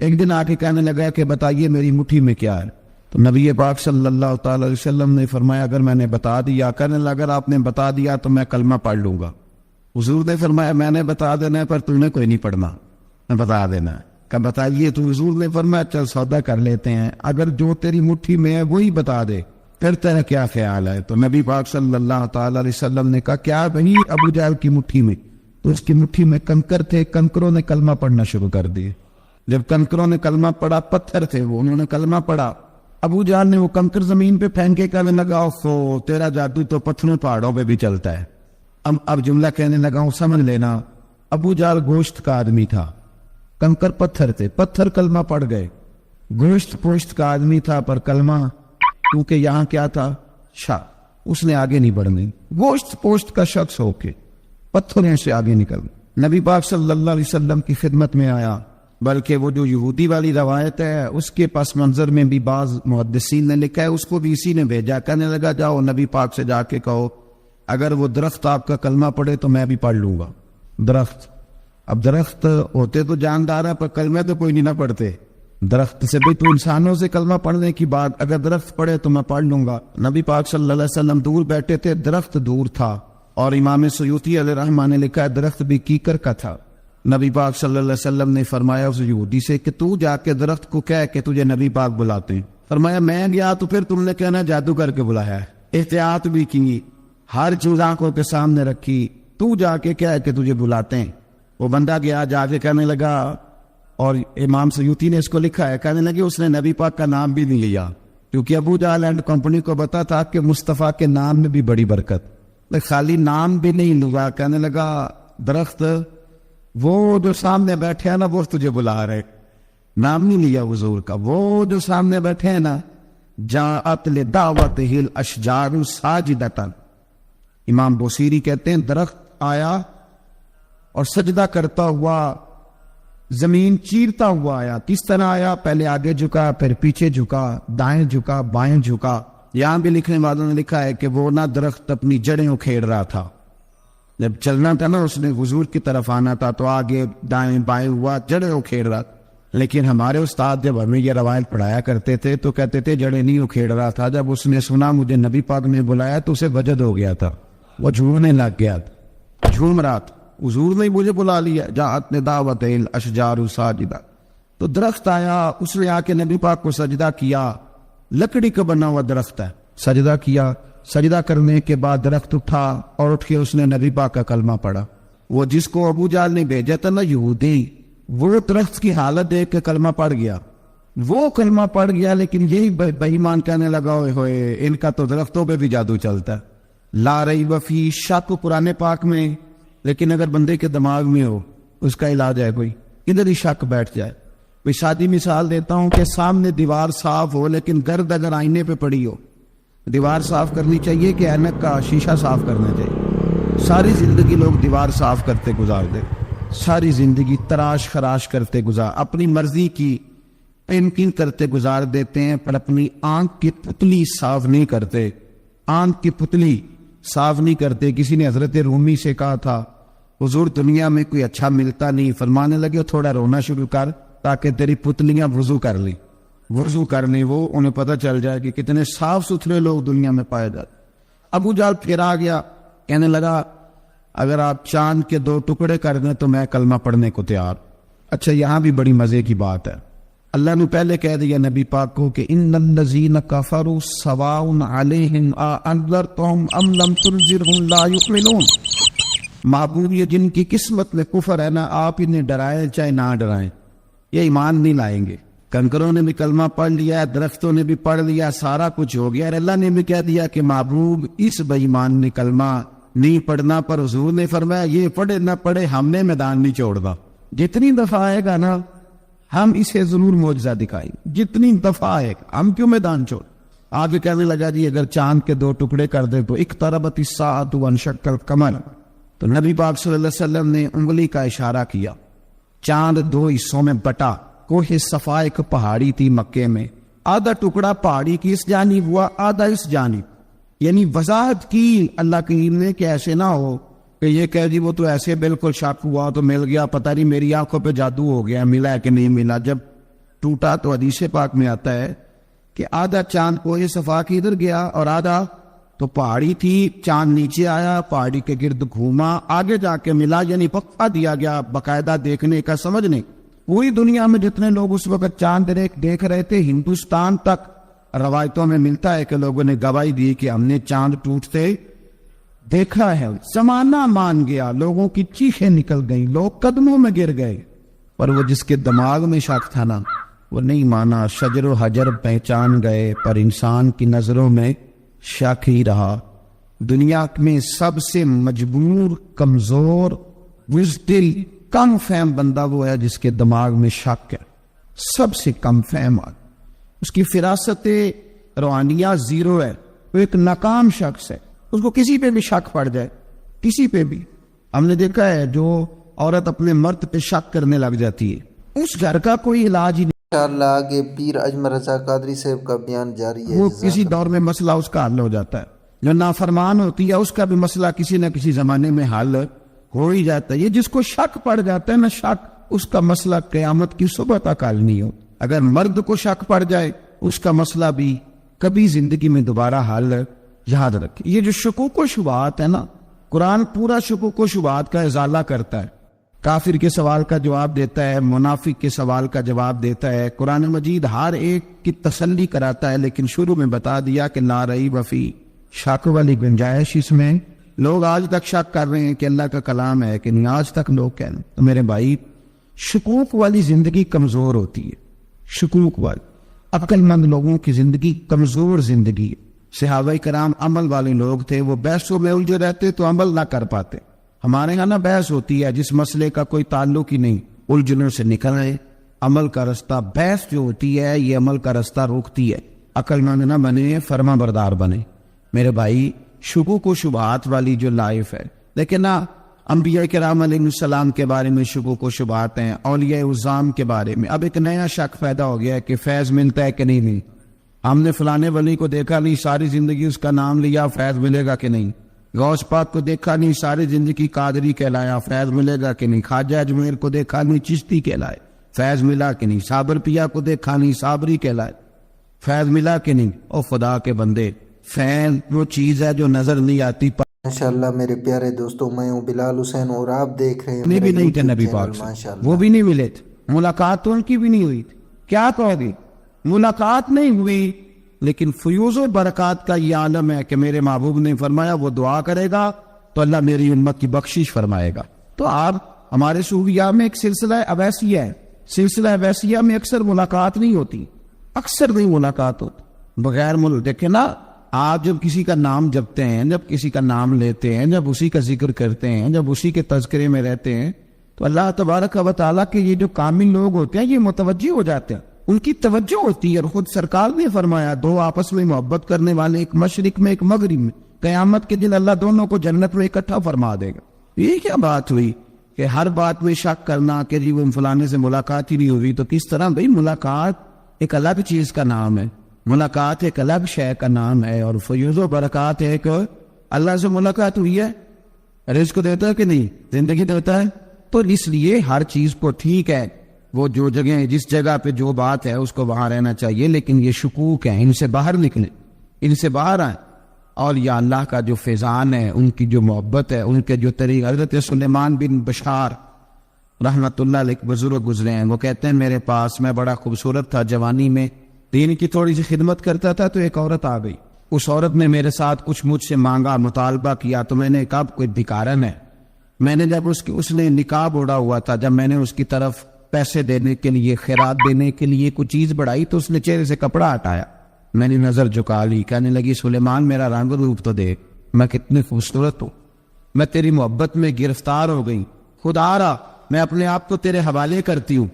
ایک دن آ کے کہنے لگا کہ بتائیے میری مٹھی میں کیا ہے؟ تو نبی پاک صلی اللہ تعالی علیہ وسلم نے فرمایا اگر میں نے بتا دیا، کہنے لگا اگر آپ نے بتا دیا تو میں کلمہ پڑھ لوں گا۔ حضور نے فرمایا میں نے بتا دینا ہے پر تم نے کوئی نہیں پڑھنا، میں بتا دینا ہے۔ کہ بتائیے، تو حضور نے فرمایا چل سودا کر لیتے ہیں، اگر جو تیری مٹھی میں ہے وہی بتا دے پھر تیرا کیا خیال ہے؟ تو نبی پاک صلی اللہ تعالی علیہ وسلم نے کہا کیا بھئی ابو جہل کی مٹھی میں؟ تو اس کی مٹھی میں کنکر تھے، کنکروں نے کلمہ پڑھنا شروع کر دیے۔ جب کنکروں نے کلمہ پڑھا، پتھر تھے وہ، انہوں نے کلمہ پڑھا، ابو جہل نے وہ کنکر زمین پہ پھینکے، کہنے لگا اوفو تیرا جادو تو پتھروں پہاڑوں پہ بھی چلتا ہے۔ اب جملہ کہنے لگا ہوں سمجھ لینا، ابو جہل گوشت کا آدمی تھا، کنکر پتھر تھے، پتھر کلمہ پڑھ گئے، گوشت پوشت کا آدمی تھا پر کلمہ کیونکہ یہاں کیا تھا شاہ، اس نے آگے نہیں بڑھنے، گوشت پوشت کا شخص ہو کے پتھروں سے آگے نکل نبی پاک صلی اللہ علیہ وسلم کی خدمت میں آیا۔ بلکہ وہ جو یہودی والی روایت ہے اس کے پس منظر میں بھی بعض محدثین نے لکھا ہے، اس کو بھی اسی نے بھیجا، کہنے لگا جاؤ نبی پاک سے جا کے کہو اگر وہ درخت آپ کا کلمہ پڑھے تو میں بھی پڑھ لوں گا۔ درخت، اب درخت ہوتے تو جاندار ہے پر کلمہ تو کوئی نہیں نہ پڑھتے، درخت سے بھی تو انسانوں سے کلمہ پڑھنے کی بات، اگر درخت پڑھے تو میں پڑھ لوں گا۔ نبی پاک صلی اللہ علیہ وسلم دور بیٹھے تھے، درخت دور تھا، اور امام سیوطی علیہ رحمہ نے لکھا ہے درخت بھی کیکر کا تھا۔ نبی پاک صلی اللہ علیہ وسلم نے فرمایا اس یہودی سے کہ تو جا کے درخت کو کہہ کہ تجھے نبی پاک بلاتے ہیں۔ فرمایا میں گیا تو پھر تم نے کہنا جادو کر کے بلایا ہے، احتیاط بھی کی، ہر چیز آنکھوں کے سامنے رکھی، تو جا کے کہہ کہ تجھے بلاتے ہیں۔ وہ بندہ گیا، جا کے کہنے لگا، اور امام سیوطی نے اس کو لکھا ہے، کہنے لگے اس نے نبی پاک کا نام بھی نہیں لیا، کیونکہ ابو جہل اینڈ کمپنی کو پتا تھا کہ مصطفیٰ کے نام میں بھی بڑی برکت، خالی نام بھی نہیں لگا۔ کہنے لگا درخت وہ جو سامنے بیٹھے ہیں نا وہ تجھے بلا رہے، نام نہیں لیا حضور کا، وہ جو سامنے بیٹھے ہیں نا جاءت لدعوتہ الاشجار ساجدۃ، امام بوصیری کہتے ہیں درخت آیا اور سجدہ کرتا ہوا، زمین چیرتا ہوا آیا۔ کس طرح آیا؟ پہلے آگے جھکا، پھر پیچھے جھکا، دائیں جھکا، بائیں جھکا۔ یہاں بھی لکھنے والوں نے لکھا ہے کہ وہ نہ درخت اپنی جڑیں اکھیڑ رہا تھا، جب چلنا تھا نا اس نے حضور کی طرف آنا تھا تو آگے دائیں بائیں ہوا، جڑیں اکھیڑ رہا۔ لیکن ہمارے استاد جب ہمیں یہ روایت پڑھایا کرتے تھے تو کہتے تھے جڑیں نہیں اکھیڑ رہا تھا، جب اس نے سنا مجھے نبی پاک نے بلایا تو اسے وجد ہو گیا تھا، وہ جھومنے لگ گیا تھا، جھوم رہا تھا، حضور نے مجھے بلا لیا، جاءت لدعوتہ الاشجار ساجدۃ۔ تو درخت آیا، اس نے آ کے نبی پاک کو سجدہ کیا، لکڑی کا بنا ہوا درخت ہے، سجدہ کیا، سجدہ کرنے کے بعد درخت اٹھا اور اٹھ کے اس نے نبی پاک کا کلمہ پڑھا۔ وہ جس کو ابو جہل نے بھیجا تھا نا یہودی، وہ درخت کی حالت دیکھ کے کلمہ پڑھ گیا، وہ کلمہ پڑھ گیا، لیکن یہی بے ایمان کہنے لگا ہوئے ہوئے ان کا تو درختوں پہ بھی جادو چلتا ہے۔ لا ریب فی، شک قرآن پاک میں، لیکن اگر بندے کے دماغ میں ہو اس کا علاج ہے کوئی، ادھر ہی شک بیٹھ جائے۔ کوئی شادی مثال دیتا ہوں کہ سامنے دیوار صاف ہو لیکن گرد اگر آئینے پہ پڑی ہو، دیوار صاف کرنی چاہیے کہ اینک کا شیشہ صاف کرنا چاہیے؟ ساری زندگی لوگ دیوار صاف کرتے گزار دے، ساری زندگی تراش خراش کرتے گزار، اپنی مرضی کی پینٹنگ کرتے گزار دیتے ہیں، پر اپنی آنکھ کی پتلی صاف نہیں کرتے، آنکھ کی پتلی صاف نہیں کرتے۔ کسی نے حضرت رومی سے کہا تھا حضور دنیا میں کوئی اچھا ملتا نہیں، فرمانے لگے تھوڑا رونا شروع کر تاکہ تیری پتلیاں وضو کر لی، وضو کرنے وہ انہیں پتہ چل جائے کہ کتنے صاف ستھرے لوگ دنیا میں پائے جاتے۔ ابو جہل پھر آ گیا، کہنے لگا اگر آپ چاند کے 2 ٹکڑے کر دیں تو میں کلمہ پڑھنے کو تیار۔ اچھا یہاں بھی بڑی مزے کی بات ہے، اللہ نے پہلے کہہ دیا نبی پاک کو کہ ان الذین کفروا سواء علیہم انذرتہم ام لم تنذرہم لا یؤمنون۔ معبود یہ جن کی قسمت میں کفر ہے نا، آپ انہیں ڈرائیں چاہے نہ ڈرائیں، یہ ایمان نہیں لائیں گے۔ کنکروں نے بھی کلمہ پڑھ لیا، درختوں نے بھی پڑھ لیا، سارا کچھ ہو گیا، اور اللہ نے بھی کہہ دیا کہ محبوب اس بے ایمان نے کلمہ نہیں پڑھنا، پر حضور نے فرمایا یہ پڑھے نہ پڑھے ہم نے میدان نہیں چھوڑنا، جتنی دفعہ آئے گا نا ہم اسے ضرور معجزہ دکھائیں، جتنی دفعہ آئے گا ہم کیوں میدان چھوڑ۔ آگے کہنے لگا جی اگر چاند کے 2 ٹکڑے کر دے تو اقتربت الساعۃ وانشق القمر، تو نبی پاک صلی اللہ علیہ وسلم نے انگلی کا اشارہ کیا، چاند 2 حصوں میں بٹا۔ کوہ صفا ایک پہاڑی تھی مکے میں، آدھا ٹکڑا پہاڑی کی اس جانب ہوا، آدھا اس جانب، یعنی وضاحت کی اللہ کریم نے کہ ایسے نہ ہو کہ یہ کہہ جی وہ تو ایسے بالکل شک ہوا تو مل گیا، پتہ نہیں میری آنکھوں پہ جادو ہو گیا، ملا ہے کہ نہیں ملا۔ جب ٹوٹا تو حدیث پاک میں آتا ہے کہ آدھا چاند کوہ صفا کی ادھر گیا اور آدھا تو پہاڑی تھی، چاند نیچے آیا، پہاڑی کے گرد گھوما، آگے جا کے ملا، یعنی وقفہ دیا گیا باقاعدہ دیکھنے کا، سمجھنے۔ پوری دنیا میں جتنے لوگ اس وقت چاند دیکھ رہے تھے، ہندوستان تک روایتوں میں ملتا ہے کہ لوگوں نے گواہی دی کہ ہم نے چاند ٹوٹتے دیکھا ہے۔ زمانہ مان گیا، لوگوں کی چیخیں نکل گئیں، لوگ قدموں میں گر گئے، پر وہ جس کے دماغ میں شک تھا نا، وہ نہیں مانا۔ شجر و حجر پہچان گئے، پر انسان کی نظروں میں شک ہی رہا۔ دنیا میں سب سے مجبور، کمزور، بزدل، کم فہم بندہ وہ ہے جس کے دماغ میں شک ہے، سب سے کم فہم، اس کی فراست روحانیہ زیرو ہے، وہ ایک ناکام شخص ہے، اس کو کسی پہ بھی شک پڑ جائے، کسی پہ بھی۔ ہم نے دیکھا ہے جو عورت اپنے مرد پہ شک کرنے لگ جاتی ہے، اس گھر کا کوئی علاج ہی نہیں۔ انشاءاللہ آگے پیر اجمل رضا قادری صاحب کا بیان جاری ہے۔ وہ کسی دور میں مسئلہ اس کا حل ہو جاتا ہے، جو نافرمان ہوتی ہے اس کا بھی مسئلہ کسی نہ کسی زمانے میں حل ہو ہی جاتا ہے۔ یہ جس کو شک پڑ جاتا ہے نا، شک، اس کا مسئلہ قیامت کی صبح تک حل نہیں ہو۔ اگر مرد کو شک پڑ جائے اس کا مسئلہ بھی کبھی زندگی میں دوبارہ حل، یاد رکھیں۔ یہ جو شکوک و شبہات ہے نا، قرآن پورا شکوک و شبہات کا ازالہ کرتا ہے، کافر کے سوال کا جواب دیتا ہے، منافق کے سوال کا جواب دیتا ہے۔ قرآن مجید ہر ایک کی تسلی کراتا ہے، لیکن شروع میں بتا دیا کہ لا ریب فی، شک والی گنجائش اس میں۔ لوگ آج تک شک کر رہے ہیں کہ اللہ کا کلام ہے کہ نہیں، آج تک لوگ کہہ رہے ہیں۔ تو میرے بھائی، شکوک والی زندگی کمزور ہوتی ہے، شکوک والی، عقل مند لوگوں کی زندگی کمزور زندگی ہے۔ صحابہ کرام عمل والے لوگ تھے، وہ بحثوں میں الجھے رہتے تو عمل نہ کر پاتے۔ ہمارے یہاں نا بحث ہوتی ہے جس مسئلے کا کوئی تعلق ہی نہیں، الجھنوں سے نکل رہے، عمل کا رستہ، بحث جو ہوتی ہے یہ عمل کا رستہ روکتی ہے۔ عقل مند نہ بنے، فرما بردار بنے۔ میرے بھائی، شکوک و شبہات والی جو لائف ہے، لیکن نا انبیاء کرام علیہ السلام کے بارے میں شکوک و شبہات ہیں، اولیاء عظام کے بارے میں۔ اب ایک نیا شک پیدا ہو گیا ہے کہ فیض ملتا ہے کہ نہیں ملتا۔ ہم نے فلانے ولی کو دیکھا نہیں، ساری زندگی اس کا نام لیا، فیض ملے گا کہ نہیں؟ غوث پاک کو دیکھا نہیں، ساری زندگی قادری کہلایا، فیض ملے گا کہ نہیں؟ خواجہ اجمیر کو دیکھا نہیں، چشتی کہلائے، فیض ملا کہ نہیں؟ صابر پیا کو دیکھا نہیں، صابری کہلائے، فیض ملا کہ نہیں؟ او خدا کے بندے، فیض وہ چیز ہے جو نظر نہیں آتی۔ انشاءاللہ میرے پیارے دوستوں، میں ہوں بلال حسین اور آپ دیکھ رہے ہیں بھی نہیں تھے نبی پاک سے، وہ بھی نہیں ملے تھے، ملاقات تو ان کی بھی نہیں ہوئی تھی۔ کیا کہو گی؟ ملاقات نہیں ہوئی، لیکن فیوز و برکات کا یہ عالم ہے کہ میرے محبوب نے فرمایا وہ دعا کرے گا تو اللہ میری امت کی بخشش فرمائے گا۔ تو آپ ہمارے صوفیاء میں ایک سلسلہ اویسیہ ہے، سلسلہ اویسیہ میں اکثر ملاقات نہیں ہوتی، اکثر نہیں ملاقات ہوتی بغیر دیکھیں نا، آپ جب کسی کا نام جپتے ہیں، جب کسی کا نام لیتے ہیں، جب اسی کا ذکر کرتے ہیں، جب اسی کے تذکرے میں رہتے ہیں، تو اللہ تبارک و تعالیٰ کے یہ جو کامل لوگ ہوتے ہیں یہ متوجہ ہو جاتے ہیں، ان کی توجہ ہوتی ہے۔ اور خود سرکار نے فرمایا دو آپس میں محبت کرنے والے، ایک مشرق میں ایک مغرب میں، قیامت کے دن اللہ دونوں کو جنت میں اکٹھا فرما دے گا۔ یہ کیا بات ہوئی کہ ہر بات میں شک کرنا کہ جی وہ فلانے سے ملاقات ہی نہیں ہوئی؟ تو کس طرح بھائی، ملاقات ایک الگ چیز کا نام ہے، ملاقات ایک الگ شے کا نام ہے، اور فیوز و برکات ایک اللہ سے ملاقات ہوئی ہے، رزق دیتا ہے کہ نہیں، زندگی دیتا ہے۔ تو اس لیے ہر چیز کو ٹھیک ہے، وہ جو جگہ جس جگہ پہ جو بات ہے اس کو وہاں رہنا چاہیے، لیکن یہ شکوک ہیں، ان سے باہر نکلیں، ان سے باہر آئیں۔ اور یا اللہ کا جو فیضان ہے، ان کی جو محبت ہے، ان کے جو طریقہ، حضرت سلیمان بن بشار رحمت اللہ علیہ بزرگ گزرے ہیں، وہ کہتے ہیں میرے پاس، میں بڑا خوبصورت تھا، جوانی میں دین کی تھوڑی سی خدمت کرتا تھا، تو ایک عورت آ گئی، اس عورت نے میرے ساتھ کچھ مجھ سے مانگا، مطالبہ کیا، تو میں نے کہا کوئی بھکارن ہے۔ میں نے جب اس نے نقاب اوڑا ہوا تھا، جب میں نے اس کی طرف پیسے دینے کے لیے، خیرات دینے کے لیے کوئی چیز بڑھائی، تو اس نے چہرے سے کپڑا ہٹایا، میں نے نظر جھکا لی، کہنے لگی سلیمان میرا رنگ روپ تو دیکھ، میں کتنی خوبصورت ہوں، میں تیری محبت میں گرفتار ہو گئی، خدا را میں اپنے آپ کو تیرے حوالے کرتی ہوں۔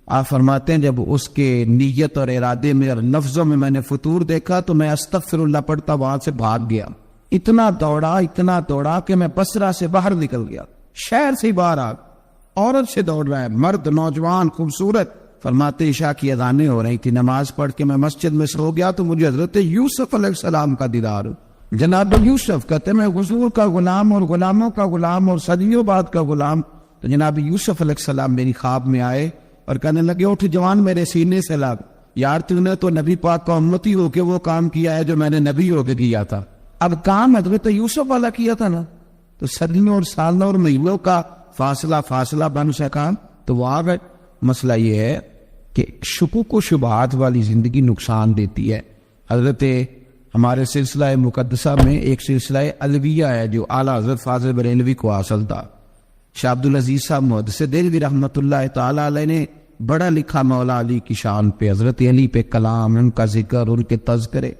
آپ فرماتے ہیں جب اس کے نیت اور ارادے میں اور لفظوں میں نے فطور دیکھا تو میں استغفر اللہ پڑھتا وہاں سے بھاگ گیا، اتنا دوڑا کہ میں بصرہ سے باہر نکل گیا، شہر سے باہر آ، عورت سے دوڑ رہا ہے، مرد، نوجوان، خوبصورت۔ فرماتے عشاء کی اذانیں ہو رہی تھی، نماز پڑھ کے میں مسجد میں سو گیا تو مجھے حضرت یوسف علیہ السلام کا دیدار، جناب یوسف کہتے ہیں میں حضور کا غلام اور غلاموں کا غلام اور صدیوں بعد کا غلام، تو جناب یوسف علیہ السلام میری خواب میں آئے، اور کہنے لگے اٹھ جوان میرے سینے سے لگ، یار تو نے تو نبی پاک کا امتی ہو کے وہ کام کیا ہے جو میں نے نبی ہو کے کیا تھا، اب کام حضرت یوسف والا کیا تھا نا، تو صدیوں اور سالوں اور مہینوں کا فاصلہ بن سکا تو وہ آ گئے۔ مسئلہ یہ ہے کہ شکوک و شبہات والی زندگی نقصان دیتی ہے۔ حضرت ہمارے سلسلہ مقدسہ میں ایک سلسلہ علویہ ہے جو اعلیٰ حضرت فاضل بریلوی کو حاصل تھا۔ شاہ عبدالعزیز صاحب محدث دہلوی رحمۃ اللہ تعالی علیہ نے بڑا لکھا مولا علی کی شان پہ، حضرت علی پہ کلام، ان کا ذکر، ان کے تذکرے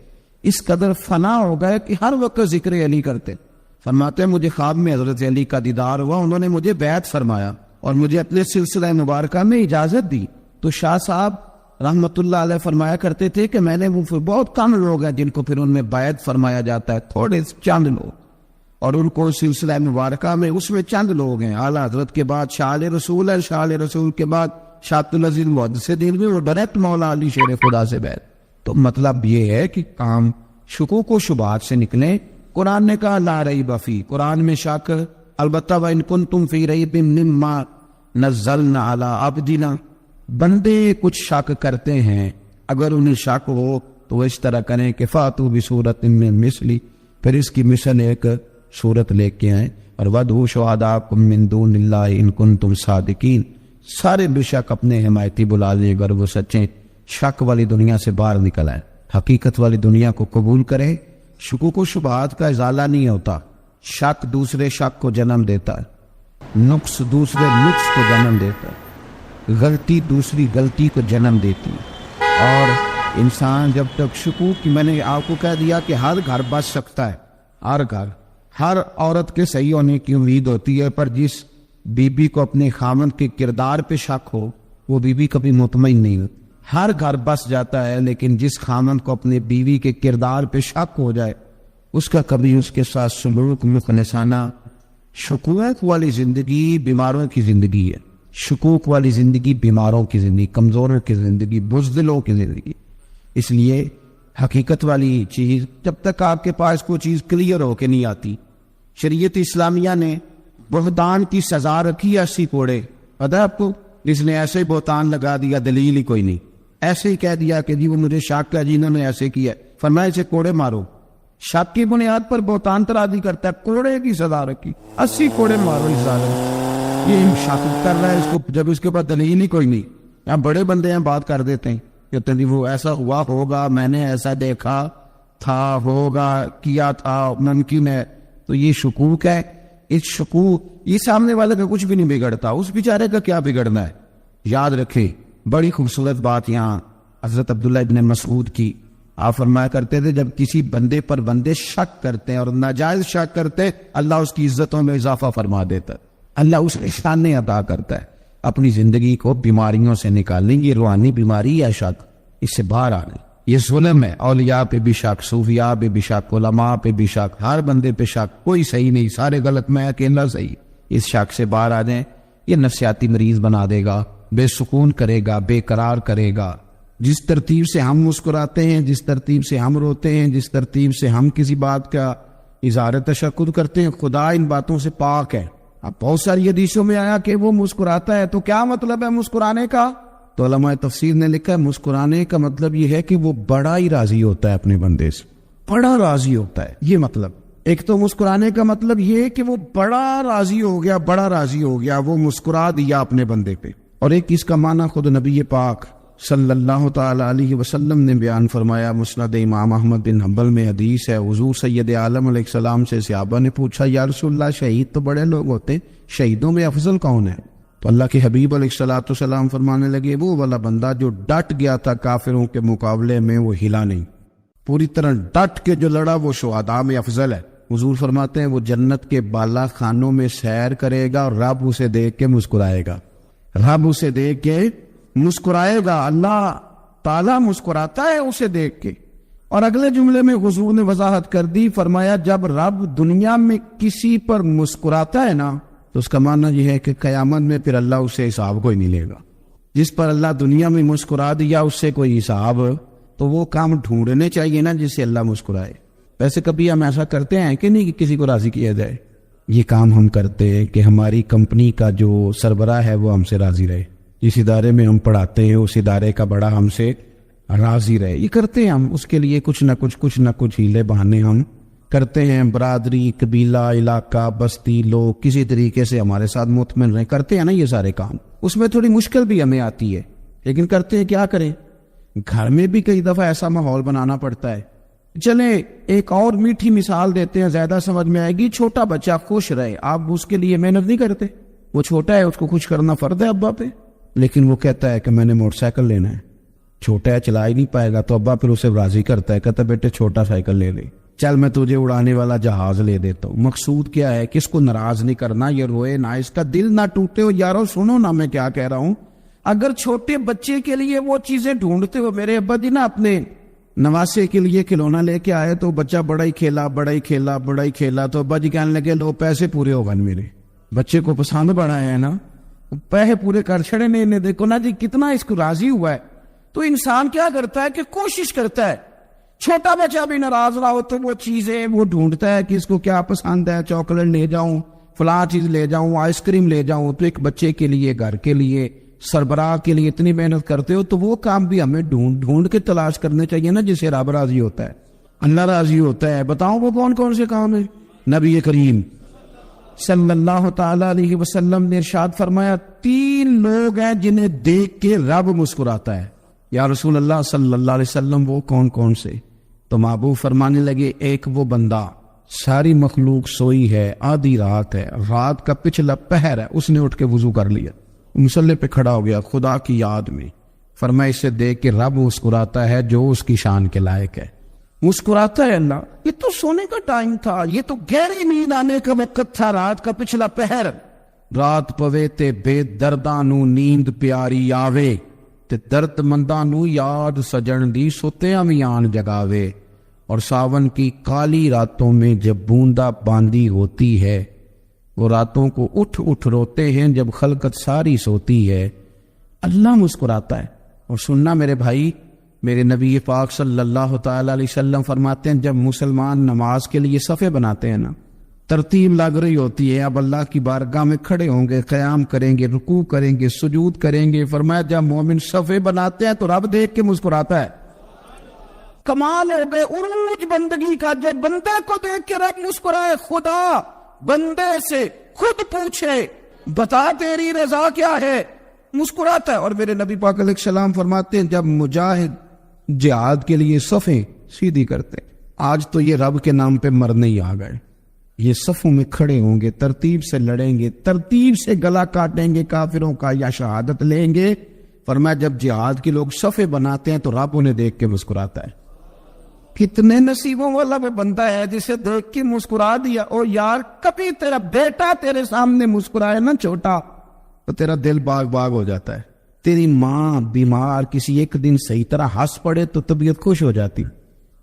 اس قدر فنا ہو گئے کہ ہر وقت ذکر علی کرتے۔ فرماتے ہیں مجھے خواب میں حضرت علی کا دیدار ہوا، انہوں نے مجھے بیعت فرمایا اور مجھے اپنے سلسلہ مبارکہ میں اجازت دی۔ تو شاہ صاحب رحمت اللہ علیہ فرمایا کرتے تھے کہ میں نے وہ بہت کم لوگ ہیں جن کو پھر ان میں بیعت فرمایا جاتا ہے، تھوڑے چند لوگ، اور ان کو سلسلہ مبارکہ میں اس میں چند لوگ ہیں۔ اعلیٰ حضرت کے بعد شاہ علیہ رسول ہے، شاہ علیہ رسول کے بعد شاہ عبدالعزیز محدث دہلوی اور ڈائریکٹ مولا علی شیر خدا سے بیعت۔ تو مطلب یہ ہے کہ کام شکوک و شبہات سے نکلیں۔ قرآن نے کہا لا ریب فی، قرآن میں شک البتہ وَإِن كُنتُمْ فِي رَيْبٍ مِّمَّا نَزَّلْنَا عَلَىٰ عَبْدِنَا، بندے کچھ شک کرتے ہیں، اگر انہیں شک ہو تو اس طرح کریں کہ فَأْتُوا بِسُورَةٍ مِّن مِّثْلِهِ، پھر اس کی مثل ایک صورت لے کے آئیں، اور وَادْعُوا شُهَدَاءَكُم مِّن دُونِ اللَّهِ إِن كُنتُمْ صَادِقِينَ، سارے بے شک اپنے حمایتی بلا لیں اگر وہ سچے۔ شک والی دنیا سے باہر نکل آئیں، حقیقت والی دنیا کو قبول کریں۔ شکوک و شبہات کا ازالہ نہیں ہوتا، شک دوسرے شک کو جنم دیتا ہے، نقص دوسرے نقص کو جنم دیتا ہے، غلطی دوسری غلطی کو جنم دیتی ہے۔ اور انسان جب تک شکوک کی، میں نے آپ کو کہہ دیا کہ ہر گھر بچ سکتا ہے، ہر گھر، ہر عورت کے صحیح ہونے کی امید ہوتی ہے، پر جس بی بی کو اپنے خامند کے کردار پہ شک ہو وہ بی بی کبھی مطمئن نہیں ہوتی۔ ہر گھر بس جاتا ہے، لیکن جس خامند کو اپنے بیوی کے کردار پہ شک ہو جائے اس کا کبھی اس کے ساتھ سلوک مخلصانہ۔ شکوک والی زندگی بیماروں کی زندگی ہے، شکوک والی زندگی بیماروں کی زندگی، کمزوروں کی زندگی، بزدلوں کی زندگی۔ اس لیے حقیقت والی چیز جب تک آپ کے پاس کوئی چیز کلیئر ہو کے نہیں آتی، شریعت اسلامیہ نے بہتان کی سزا رکھی ہے 80 کوڑے۔ پتہ ہے آپ کو، اس نے ایسے ہی بہتان لگا دیا، دلیل ہی کوئی نہیں، ایسے ہی کہہ دیا کہ جی وہ مجھے شک ہے، جی انہوں نے ایسے کیا، فرمایا اسے کوڑے مارو۔ شک کی بنیاد پر بہتان ترازی کرتا ہے، کوڑے کی سزا رکھی، 80 کوڑے مارو اس ظالم۔ یہ شک کر رہا ہے اس کو، جب اس کے پاس دلیل ہی کوئی نہیں۔ یہاں بڑے بندے ہیں بات کر دیتے ہیں کہ جی وہ ایسا ہوا ہوگا، میں نے ایسا دیکھا تھا، ہوگا، کیا تھا، ممکن ہے۔ تو یہ شکوک ہے۔ اس شکوک، یہ سامنے والے کا کچھ بھی نہیں بگڑتا، اس بیچارے کا کیا بگڑنا ہے۔ یاد رکھیں، بڑی خوبصورت بات یہاں حضرت عبداللہ ابن مسعود کی، آپ فرمایا کرتے تھے جب کسی بندے پر بندے شک کرتے ہیں اور ناجائز شک کرتے ہیں، اللہ اس کی عزتوں میں اضافہ فرما دیتا ہے، اللہ اس نشانے عطا کرتا ہے۔ اپنی زندگی کو بیماریوں سے نکالنے، یہ روحانی بیماری ہے شک، اس سے باہر آنے۔ یہ ظلم ہے، اولیاء پہ بھی شک، صوفیاء پہ بھی شک، علماء پہ بھی شک، ہر بندے پہ شک، کوئی صحیح نہیں، سارے غلط، میں اکیلا صحیح۔ اس شک سے باہر آ جائیں، یہ نفسیاتی مریض بنا دے گا، بے سکون کرے گا، بے قرار کرے گا۔ جس ترتیب سے ہم مسکراتے ہیں، جس ترتیب سے ہم روتے ہیں، جس ترتیب سے ہم کسی بات کا اظہار تشکر کرتے ہیں، خدا ان باتوں سے پاک ہے۔ اب بہت ساری حدیثوں میں آیا کہ وہ مسکراتا ہے، تو کیا مطلب ہے مسکرانے کا؟ تو علماء تفسیر نے لکھا ہے مسکرانے کا مطلب یہ ہے کہ وہ بڑا ہی راضی ہوتا ہے اپنے بندے سے، بڑا راضی ہوتا ہے۔ یہ مطلب ایک تو مسکرانے کا مطلب یہ ہے کہ وہ بڑا راضی ہو گیا، بڑا راضی ہو گیا، وہ مسکرا دیا اپنے بندے پہ۔ اور ایک اس کا معنی خود نبی پاک صلی اللہ تعالی علیہ وسلم نے بیان فرمایا، مسند امام احمد بن حنبل میں حدیث ہے، حضور سید عالم علیہ السلام سے صحابہ نے پوچھا یا رسول اللہ شہید تو بڑے لوگ ہوتے ہیں، شہیدوں میں افضل کون ہے؟ تو اللہ کے حبیب علیہ السلام فرمانے لگے وہ والا بندہ جو ڈٹ گیا تھا کافروں کے مقابلے میں، وہ ہلا نہیں، پوری طرح ڈٹ کے جو لڑا، وہ شہداء میں افضل ہے۔ حضور فرماتے ہیں وہ جنت کے بالا خانوں میں سیر کرے گا اور رب اسے دیکھ کے مسکرائے گا، رب اسے دیکھ کے مسکرائے گا، اللہ تعالیٰ مسکراتا ہے اسے دیکھ کے۔ اور اگلے جملے میں حضور نے وضاحت کر دی، فرمایا جب رب دنیا میں کسی پر مسکراتا ہے نا، تو اس کا معنی یہ ہے کہ قیامت میں پھر اللہ اسے حساب کوئی نہیں لے گا۔ جس پر اللہ دنیا میں مسکرا دیا اس سے کوئی حساب، تو وہ کام ڈھونڈنے چاہیے نا جس سے اللہ مسکرائے۔ ویسے کبھی ہم ایسا کرتے ہیں کہ نہیں کہ کسی کو راضی کیا جائے؟ یہ کام ہم کرتے ہیں کہ ہماری کمپنی کا جو سربراہ ہے وہ ہم سے راضی رہے، جس ادارے میں ہم پڑھاتے ہیں اس ادارے کا بڑا ہم سے راضی رہے. یہ کرتے ہیں ہم, اس کے لیے کچھ نہ کچھ ہیلے بہانے ہم کرتے ہیں. برادری, قبیلہ, علاقہ, بستی, لوگ کسی طریقے سے ہمارے ساتھ مطمئن رہیں, کرتے ہیں نا یہ سارے کام. اس میں تھوڑی مشکل بھی ہمیں آتی ہے لیکن کرتے ہیں. کیا کریں, گھر میں بھی کئی دفعہ ایسا ماحول بنانا پڑتا ہے. چلیں ایک اور میٹھی مثال دیتے ہیں, زیادہ سمجھ میں آئے گی. چھوٹا بچہ خوش رہے, آپ اس کے لیے محنت نہیں کرتے. وہ چھوٹا ہے, اس کو خوش کرنا فرض ہے ابا پہ, لیکن وہ کہتا ہے کہ میں نے موٹر سائیکل لینا ہے. چھوٹا ہے, چلا ہی نہیں پائے گا, تو ابا پھر اسے راضی کرتا ہے, کہتا ہے بیٹے چھوٹا سائیکل لے لے, چل میں تجھے اڑانے والا جہاز لے دیتا ہوں. مقصود کیا ہے, کس کو ناراض نہیں کرنا, یہ روئے نہ, اس کا دل نہ ٹوٹے. ہو یارو سنو نا میں کیا کہہ رہا ہوں. اگر چھوٹے بچے کے لیے وہ چیزیں ڈھونڈتے ہو, میرے ابا جی نا اپنے نواسے کے لیے کھلونا لے کے آئے تو بچہ بڑا ہی کھیلا, تو ابا جی کہنے لگے لو پیسے پورے ہو گئے. میرے بچے کو پسند بڑا ہے نا, پیسے پورے کر چھڑے نے, دیکھو نا جی کتنا اس کو راضی ہوا ہے. تو انسان کیا کرتا ہے کہ کوشش کرتا ہے, چھوٹا بچہ بھی ناراض رہا ہو تو وہ چیزیں وہ ڈھونڈتا ہے کہ اس کو کیا پسند ہے, چاکلیٹ لے جاؤں, فلاں چیز لے جاؤں, آئس کریم لے جاؤں. تو ایک بچے کے لیے, گھر کے لیے, سربراہ کے لیے اتنی محنت کرتے ہو, تو وہ کام بھی ہمیں ڈھونڈ کے تلاش کرنے چاہیے نا, جسے رب راضی ہوتا ہے, اللہ راضی ہوتا ہے. بتاؤ وہ کون کون سے کام ہیں. نبی کریم صلی اللہ تعالی علیہ وسلم نے ارشاد فرمایا 3 لوگ ہیں جنہیں دیکھ کے رب مسکراتا ہے. یا رسول اللہ صلی اللہ علیہ وسلم وہ کون کون سے؟ تو محبوب فرمانے لگے, ایک وہ بندہ ساری مخلوق سوئی ہے, آدھی رات ہے, رات کا پچھلا پہر ہے, اس نے اٹھ کے وضو کر لیا, مصلی پہ کھڑا ہو گیا خدا کی یاد میں. فرمایا اسے دیکھ کے رب مسکراتا ہے جو اس کی شان کے لائق ہے. مسکراتا ہے اللہ, یہ تو سونے کا ٹائم تھا, یہ تو گہری نیند آنے کا وقت تھا, رات کا پچھلا پہر. رات پوے تے بے درداں نو نیند پیاری آوے, تے درد منداں نو یاد سجن دی سوتیاں وی آن جگاوے. اور ساون کی کالی راتوں میں جب بوندا باندی ہوتی ہے, وہ راتوں کو اٹھ روتے ہیں جب خلقت ساری سوتی ہے. اللہ مسکراتا ہے. اور سننا میرے بھائی, میرے نبی پاک صلی اللہ تعالی علیہ وسلم فرماتے ہیں جب مسلمان نماز کے لیے صفے بناتے ہیں نا, ترتیب لگ رہی ہوتی ہے, اب اللہ کی بارگاہ میں کھڑے ہوں گے, قیام کریں گے, رکوع کریں گے, سجود کریں گے. فرمایا جب مومن صفے بناتے ہیں تو رب دیکھ کے مسکراتا ہے. کمال ہو گئے عروج بندگی کا, جب بندے کو دیکھ کے رب مسکرائے. خدا بندے سے خود پوچھے بتا تیری رضا کیا ہے, مسکراتا ہے. اور میرے نبی پاک علیہ السلام فرماتے ہیں جب مجاہد جہاد کے لیے صفیں سیدھی کرتے, آج تو یہ رب کے نام پہ مرنے ہی آ گئے, یہ صفوں میں کھڑے ہوں گے, ترتیب سے لڑیں گے, ترتیب سے گلا کاٹیں گے کافروں کا یا شہادت لیں گے. فرمایا جب جہاد کے لوگ صفے بناتے ہیں تو رب انہیں دیکھ کے مسکراتا ہے. کتنے نصیبوں والا وہ بندہ ہے جسے دیکھ کے مسکرا دیا. او یار کبھی تیرا بیٹا تیرے سامنے مسکرائے نا چھوٹا, تو تیرا دل باغ ہو جاتا ہے. تیری ماں بیمار کسی ایک دن صحیح طرح ہنس پڑے تو طبیعت خوش ہو جاتی.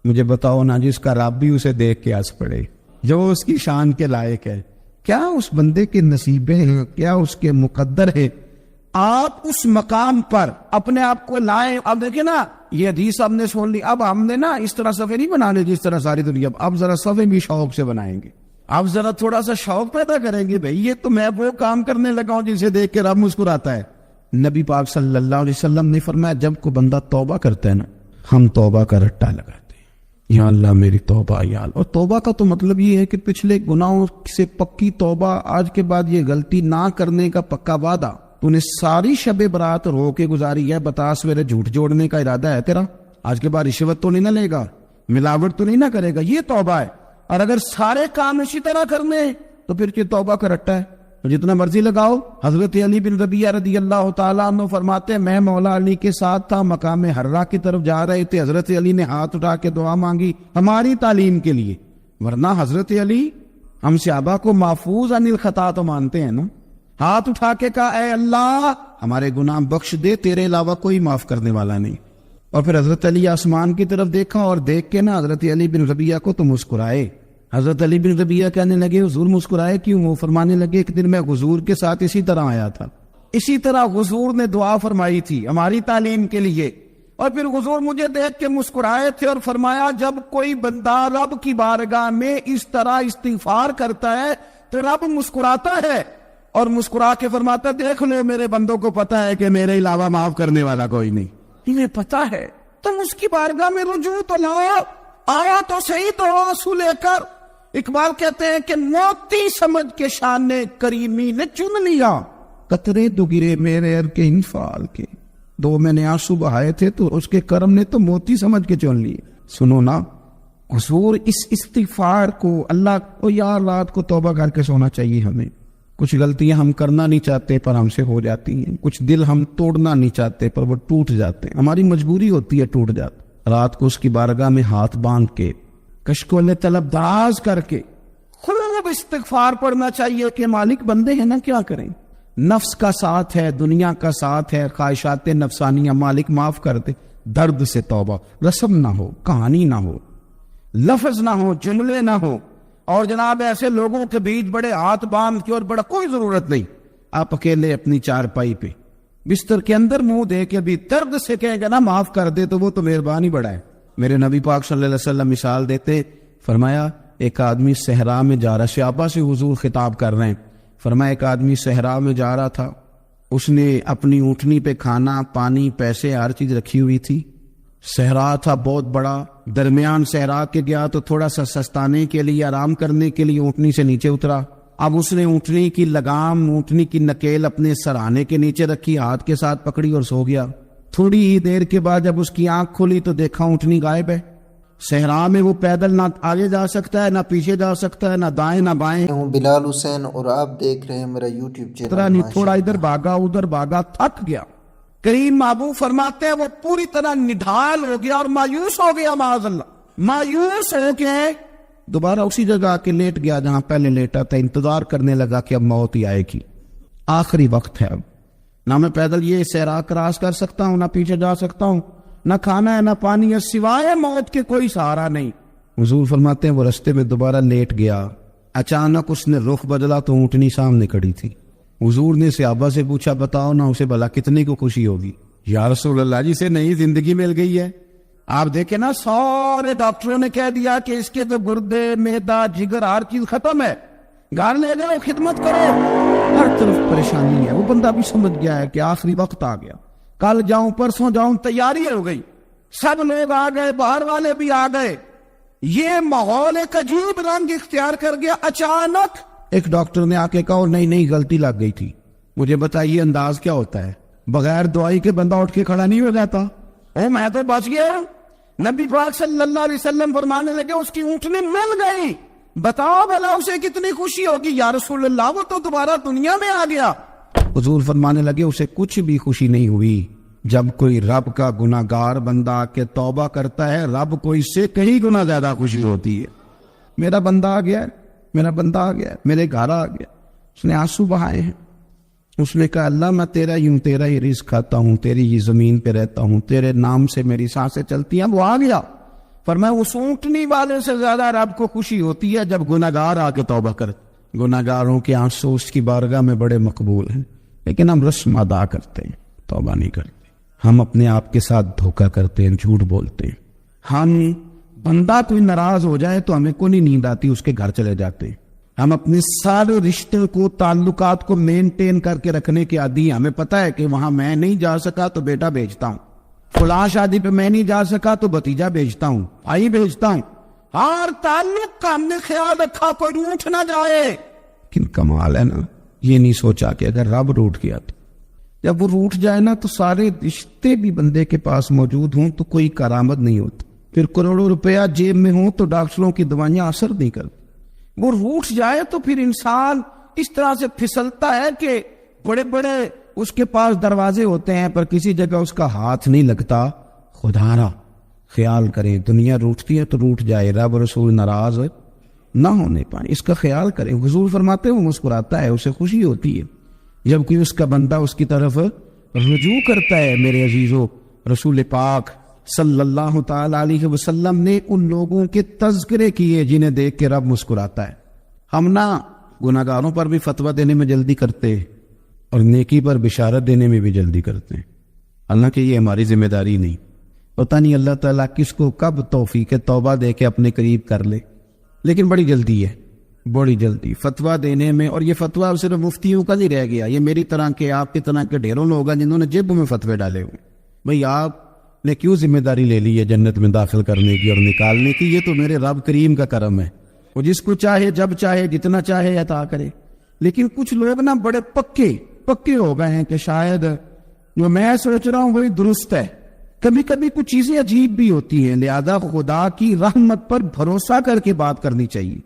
مجھے بتاؤ نا جس کا رب بھی اسے دیکھ کے ہنس پڑے, جو اس کی شان کے لائق ہے, کیا اس بندے کے نصیبیں ہیں, کیا اس کے مقدر ہے. آپ اس مقام پر اپنے آپ کو لائیں. اب دیکھیں نا یہ حدیث ہم نے سن لی, اب ہم نے نا اس طرح صفحے نہیں بنانے جس طرح ساری دنیا, اب ذرا صفحے بھی شوق سے بنائیں گے. اب ذرا تھوڑا سا شوق پیدا کریں گے, بھئی یہ تو میں وہ کام کرنے لگا ہوں جسے دیکھ کے رب مسکراتا ہے. نبی پاک صلی اللہ علیہ وسلم نے فرمایا جب کو بندہ توبہ کرتا ہے نا, ہم توبہ کا رٹا لگاتے ہیں, یا اللہ میری توبہ یا اللہ. اور توبہ کا تو مطلب یہ ہے کہ پچھلے گناہوں سے پکی توبہ, آج کے بعد یہ غلطی نہ کرنے کا پکا وعدہ. تو نے ساری شب برات رو کے گزاری ہے, بتا سویرے جھوٹ جوڑنے کا ارادہ ہے تیرا, آج کے بعد رشوت تو نہیں نہ لے گا, ملاوٹ تو نہیں نہ کرے گا, یہ توبہ ہے. اور اگر سارے کام اسی طرح کرنے تو پھر یہ توبہ کا رٹا ہے, جتنا مرضی لگاؤ. حضرت علی بن ربیعہ رضی اللہ تعالیٰ عنہ فرماتے ہیں میں مولا علی کے ساتھ تھا, مقام حرہ کی طرف جا رہے تھے, حضرت علی نے ہاتھ اٹھا کے دعا مانگی ہماری تعلیم کے لیے, ورنہ حضرت علی ہم صحابہ کو محفوظ عن الخطا تو مانتے ہیں نا. ہاتھ اٹھا کے کہا اے اللہ ہمارے گناہ بخش دے, تیرے علاوہ کوئی معاف کرنے والا نہیں. اور پھر حضرت علی آسمان کی طرف دیکھا اور دیکھ کے نا حضرت علی بن ربیعہ کو تو مسکرائے. حضرت علی بن ربیعہ کہنے لگے حضور مسکرائے کیوں؟ وہ فرمانے لگے ایک دن میں حضور کے ساتھ اسی طرح آیا تھا, اسی طرح حضور نے دعا فرمائی تھی ہماری تعلیم کے لیے, اور پھر حضور مجھے دیکھ کے مسکرائے تھے اور فرمایا جب کوئی بندہ رب کی بارگاہ میں اس طرح استغفار کرتا ہے تو رب مسکراتا ہے. اور مسکرا کے فرماتا دیکھ لو میرے بندوں کو پتا ہے کہ میرے علاوہ معاف کرنے والا کوئی نہیں. انہیں پتا ہے تم اس کی بارگاہ میں رجوع تو لاؤ, آیا تو صحیح تو آنسو لے کر. اقبال کہتے ہیں کہ موتی سمجھ کے شان کریمی نے چن لیا, قطرے تو گرے میرے ار کے انفال کے. دو میں نے آنسو بہائے تھے تو اس کے کرم نے تو موتی سمجھ کے چن لیے. سنو نا حضور, اس استغفار کو اللہ کو یار رات کو توبہ کر کے سونا چاہیے ہمیں. کچھ غلطیاں ہم کرنا نہیں چاہتے پر ہم سے ہو جاتی ہیں, کچھ دل ہم توڑنا نہیں چاہتے پر وہ ٹوٹ جاتے ہیں, ہماری مجبوری ہوتی ہے ٹوٹ جاتے. رات کو اس کی بارگاہ میں ہاتھ باندھ کے کشکول طلب دراز کر کے خوب استغفار پڑھنا چاہیے کہ مالک بندے ہیں نا, کیا کریں, نفس کا ساتھ ہے, دنیا کا ساتھ ہے, خواہشات نفسانیہ, مالک معاف کر دے. درد سے توبہ, رسم نہ ہو, کہانی نہ ہو, لفظ نہ ہو, جملے نہ ہو, اور جناب ایسے لوگوں کے بیچ بڑے ہاتھ باندھ کے اور بڑا کوئی ضرورت نہیں. آپ اکیلے اپنی چارپائی پہ بستر کے اندر منہ دے کے بھی درد سے کہیں گے نا معاف کر دے تو وہ تو مہربانی بڑا ہے. میرے نبی پاک صلی اللہ علیہ وسلم مثال دیتے, فرمایا ایک آدمی صحرا میں جا رہا, صحابہ سے حضور خطاب کر رہے ہیں, فرمایا ایک آدمی صحرا میں جا رہا تھا, اس نے اپنی اونٹنی پہ کھانا پانی پیسے ہر چیز رکھی ہوئی تھی. صحرا تھا بہت بڑا, درمیان صحرا کے گیا تو تھوڑا سا سستانے کے لیے, آرام کرنے کے لیے اونٹنی سے نیچے اترا. اب اس نے اونٹنی کی لگام, اونٹنی کی نکیل اپنے سرانے کے نیچے رکھی, ہاتھ کے ساتھ پکڑی اور سو گیا. تھوڑی ہی دیر کے بعد جب اس کی آنکھ کھلی تو دیکھا اونٹنی غائب ہے. صحرا میں وہ پیدل نہ آگے جا سکتا ہے, نہ پیچھے جا سکتا ہے, نہ دائیں نہ بائیں. میں ہوں بلال حسین اور آپ دیکھ رہے ہیں میرا یوٹیوب چینل. تھوڑا ادھر بھاگا ادھر بھاگا, تھک گیا. کریم محبوب فرماتے ہیں وہ پوری طرح نڈھال ہو گیا اور مایوس ہو گیا, معاذ اللہ, مایوس ہو کے دوبارہ اسی جگہ آ کے لیٹ گیا جہاں پہلے لیٹا تھا. انتظار کرنے لگا کہ اب موت ہی آئے گی, آخری وقت ہے, اب نہ میں پیدل یہ صحرا کراس کر سکتا ہوں, نہ پیچھے جا سکتا ہوں, نہ کھانا ہے نہ پانی ہے, سوائے موت کے کوئی سہارا نہیں. حضور فرماتے ہیں وہ رستے میں دوبارہ لیٹ گیا. اچانک اس نے رخ بدلا تو اونٹنی سامنے کھڑی تھی. حضور نے صحابہ سے پوچھا بتاؤ نا اسے بھلا کتنے کو خوشی ہوگی. یا رسول اللہ جی سے نئی زندگی مل گئی ہے. آپ دیکھیں نا سارے ڈاکٹروں نے کہہ دیا کہ اس کے تو گردے معدہ جگر ہر چیز ختم ہے, گھر لے جاؤ خدمت کرو, ہر طرف پریشانی ہے. وہ بندہ بھی سمجھ گیا ہے کہ آخری وقت آ گیا, کل جاؤں پرسوں جاؤں, تیاری ہو گئی, سب لوگ آ گئے, باہر والے بھی آ گئے. یہ ماحول ایک عجیب رنگ اختیار کر گیا. اچانک ایک ڈاکٹر نے آ کے کہا نہیں غلطی لگ گئی تھی. مجھے بتائیے انداز کیا ہوتا ہے, بغیر دعائی کے بندہ اٹھ کے کھڑا نہیں ہو جاتا. میں تو بچ گیا. نبی پاک صلی اللہ علیہ وسلم فرمانے لگے اس کی اونٹنی مل گئی, بتاؤ بھلا اسے کتنی خوشی ہوگی. یا رسول اللہ وہ تو دوبارہ دنیا میں آ گیا. حضور فرمانے لگے اسے کچھ بھی خوشی نہیں ہوئی. جب کوئی رب کا گناہگار بندہ آ کے توبہ کرتا ہے, رب کو اس سے کہیں گنا زیادہ خوشی ہوتی ہے. میرا بندہ آ گیا, میرا بندہ آ گیا, میرے گھر آ گیا. اس نے آنسو بہائے ہیں. اس نے کہا اللہ میں تیرا ہی رزق کھاتا ہوں, تیری ہی زمین پہ رہتا ہوں, تیرے نام سے میری سانسیں چلتی ہیں. وہ آ گیا. فرمایا اس اونٹنی والے سے زیادہ رب کو خوشی ہوتی ہے جب گناہگار آ کے توبہ کرتے. گناہگاروں کے آنسو اس کی بارگاہ میں بڑے مقبول ہیں, لیکن ہم رسم ادا کرتے ہیں, توبہ نہیں کرتے. ہم اپنے آپ کے ساتھ دھوکہ کرتے ہیں, جھوٹ بولتے ہیں. ہم بندہ کوئی ناراض ہو جائے تو ہمیں کو نہیں نیند آتی, اس کے گھر چلے جاتے ہیں. ہم اپنے سارے رشتے کو تعلقات کو مینٹین کر کے رکھنے کے عادی ہیں. ہمیں پتا ہے کہ وہاں میں نہیں جا سکا تو بیٹا بھیجتا ہوں, فلاں شادی پہ میں نہیں جا سکا تو بھتیجا بھیجتا ہوں, بھائی بھیجتا ہوں. ہر تعلق کا ہم نے خیال رکھا کوئی روٹھ نہ جائے. لیکن کمال ہے نا, یہ نہیں سوچا کہ اگر رب روٹھ گیا تو جب وہ روٹھ جائے نا تو سارے رشتے بھی بندے کے پاس موجود ہوں تو کوئی کرامت نہیں ہوتی. پھر کروڑوں روپیہ جیب میں ہوں تو ڈاکٹروں کی دوائیاں اثر نہیں کرتی. وہ روٹھ جائے تو پھر انسان اس طرح سے پھسلتا ہے کہ بڑے بڑے اس کے پاس دروازے ہوتے ہیں پر کسی جگہ اس کا ہاتھ نہیں لگتا. خدا را خیال کریں, دنیا روٹتی ہے تو روٹ جائے, رب رسول ناراض نہ ہونے پائے, اس کا خیال کریں. حضور فرماتے ہیں وہ مسکراتا ہے, اسے خوشی ہوتی ہے جب کوئی اس کا بندہ اس کی طرف رجوع کرتا ہے. میرے عزیزو, رسول پاک صلی اللہ تعالی علیہ وسلم نے ان لوگوں کے تذکرے کیے جنہیں دیکھ کے رب مسکراتا ہے. ہم نہ گناہگاروں پر بھی فتویٰ دینے میں جلدی کرتے اور نیکی پر بشارت دینے میں بھی جلدی کرتے ہیں. حالانکہ یہ ہماری ذمہ داری نہیں. پتہ نہیں اللہ تعالیٰ کس کو کب توفیق توبہ دے کے اپنے قریب کر لے, لیکن بڑی جلدی ہے. بڑی جلدی فتویٰ دینے میں، اور یہ فتویٰ صرف مفتیوں کا نہیں رہ گیا، یہ میری طرح کے آپ کی طرح کے ڈھیروں لوگ ہیں جنہوں نے جیبوں میں فتوے ڈالے ہوئے۔ بھئی آپ نے کیوں ذمہ داری لے لی ہے جنت میں داخل کرنے کی اور نکالنے کی؟ یہ تو میرے رب کریم کا کرم ہے، وہ جس کو چاہے جب چاہے جتنا چاہے عطا کرے۔ لیکن کچھ لوگ نا بڑے پکے ہو گئے ہیں کہ شاید جو میں سوچ رہا ہوں وہی درست ہے۔ کبھی کبھی کچھ چیزیں عجیب بھی ہوتی ہیں، لہذا خدا کی رحمت پر بھروسہ کر کے بات کرنی چاہیے،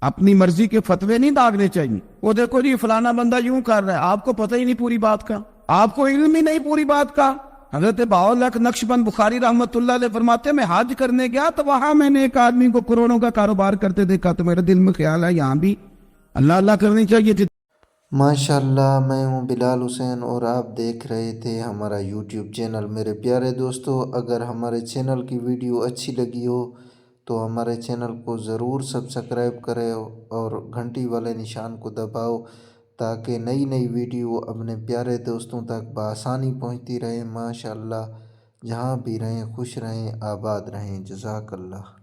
اپنی مرضی کے فتوے نہیں داغنے چاہیے۔ وہ دیکھو جی فلانا بندہ یوں کر رہا ہے، آپ کو پتہ ہی نہیں پوری بات کا، آپ کو علم ہی نہیں پوری بات کا۔ حضرت بہاؤاللہ نقشبند بخاری رحمت اللہ علیہ فرماتے ہیں میں حج کرنے گیا تو وہاں میں نے ایک آدمی کو کروڑوں کا کاروبار کرتے دیکھا، تو میرے دل میں خیال ہے یہاں بھی اللہ اللہ کرنی چاہیے۔ ماشاءاللہ، میں ہوں بلال حسین اور آپ دیکھ رہے تھے ہمارا یوٹیوب چینل۔ میرے پیارے دوستو، اگر ہمارے چینل کی ویڈیو اچھی لگی ہو تو ہمارے چینل کو ضرور سبسکرائب کرے اور گھنٹی والے نشان کو دباؤ تاکہ نئی نئی ویڈیو اپنے پیارے دوستوں تک بآسانی پہنچتی رہے۔ ماشاءاللہ، جہاں بھی رہیں خوش رہیں، آباد رہیں۔ جزاک اللہ۔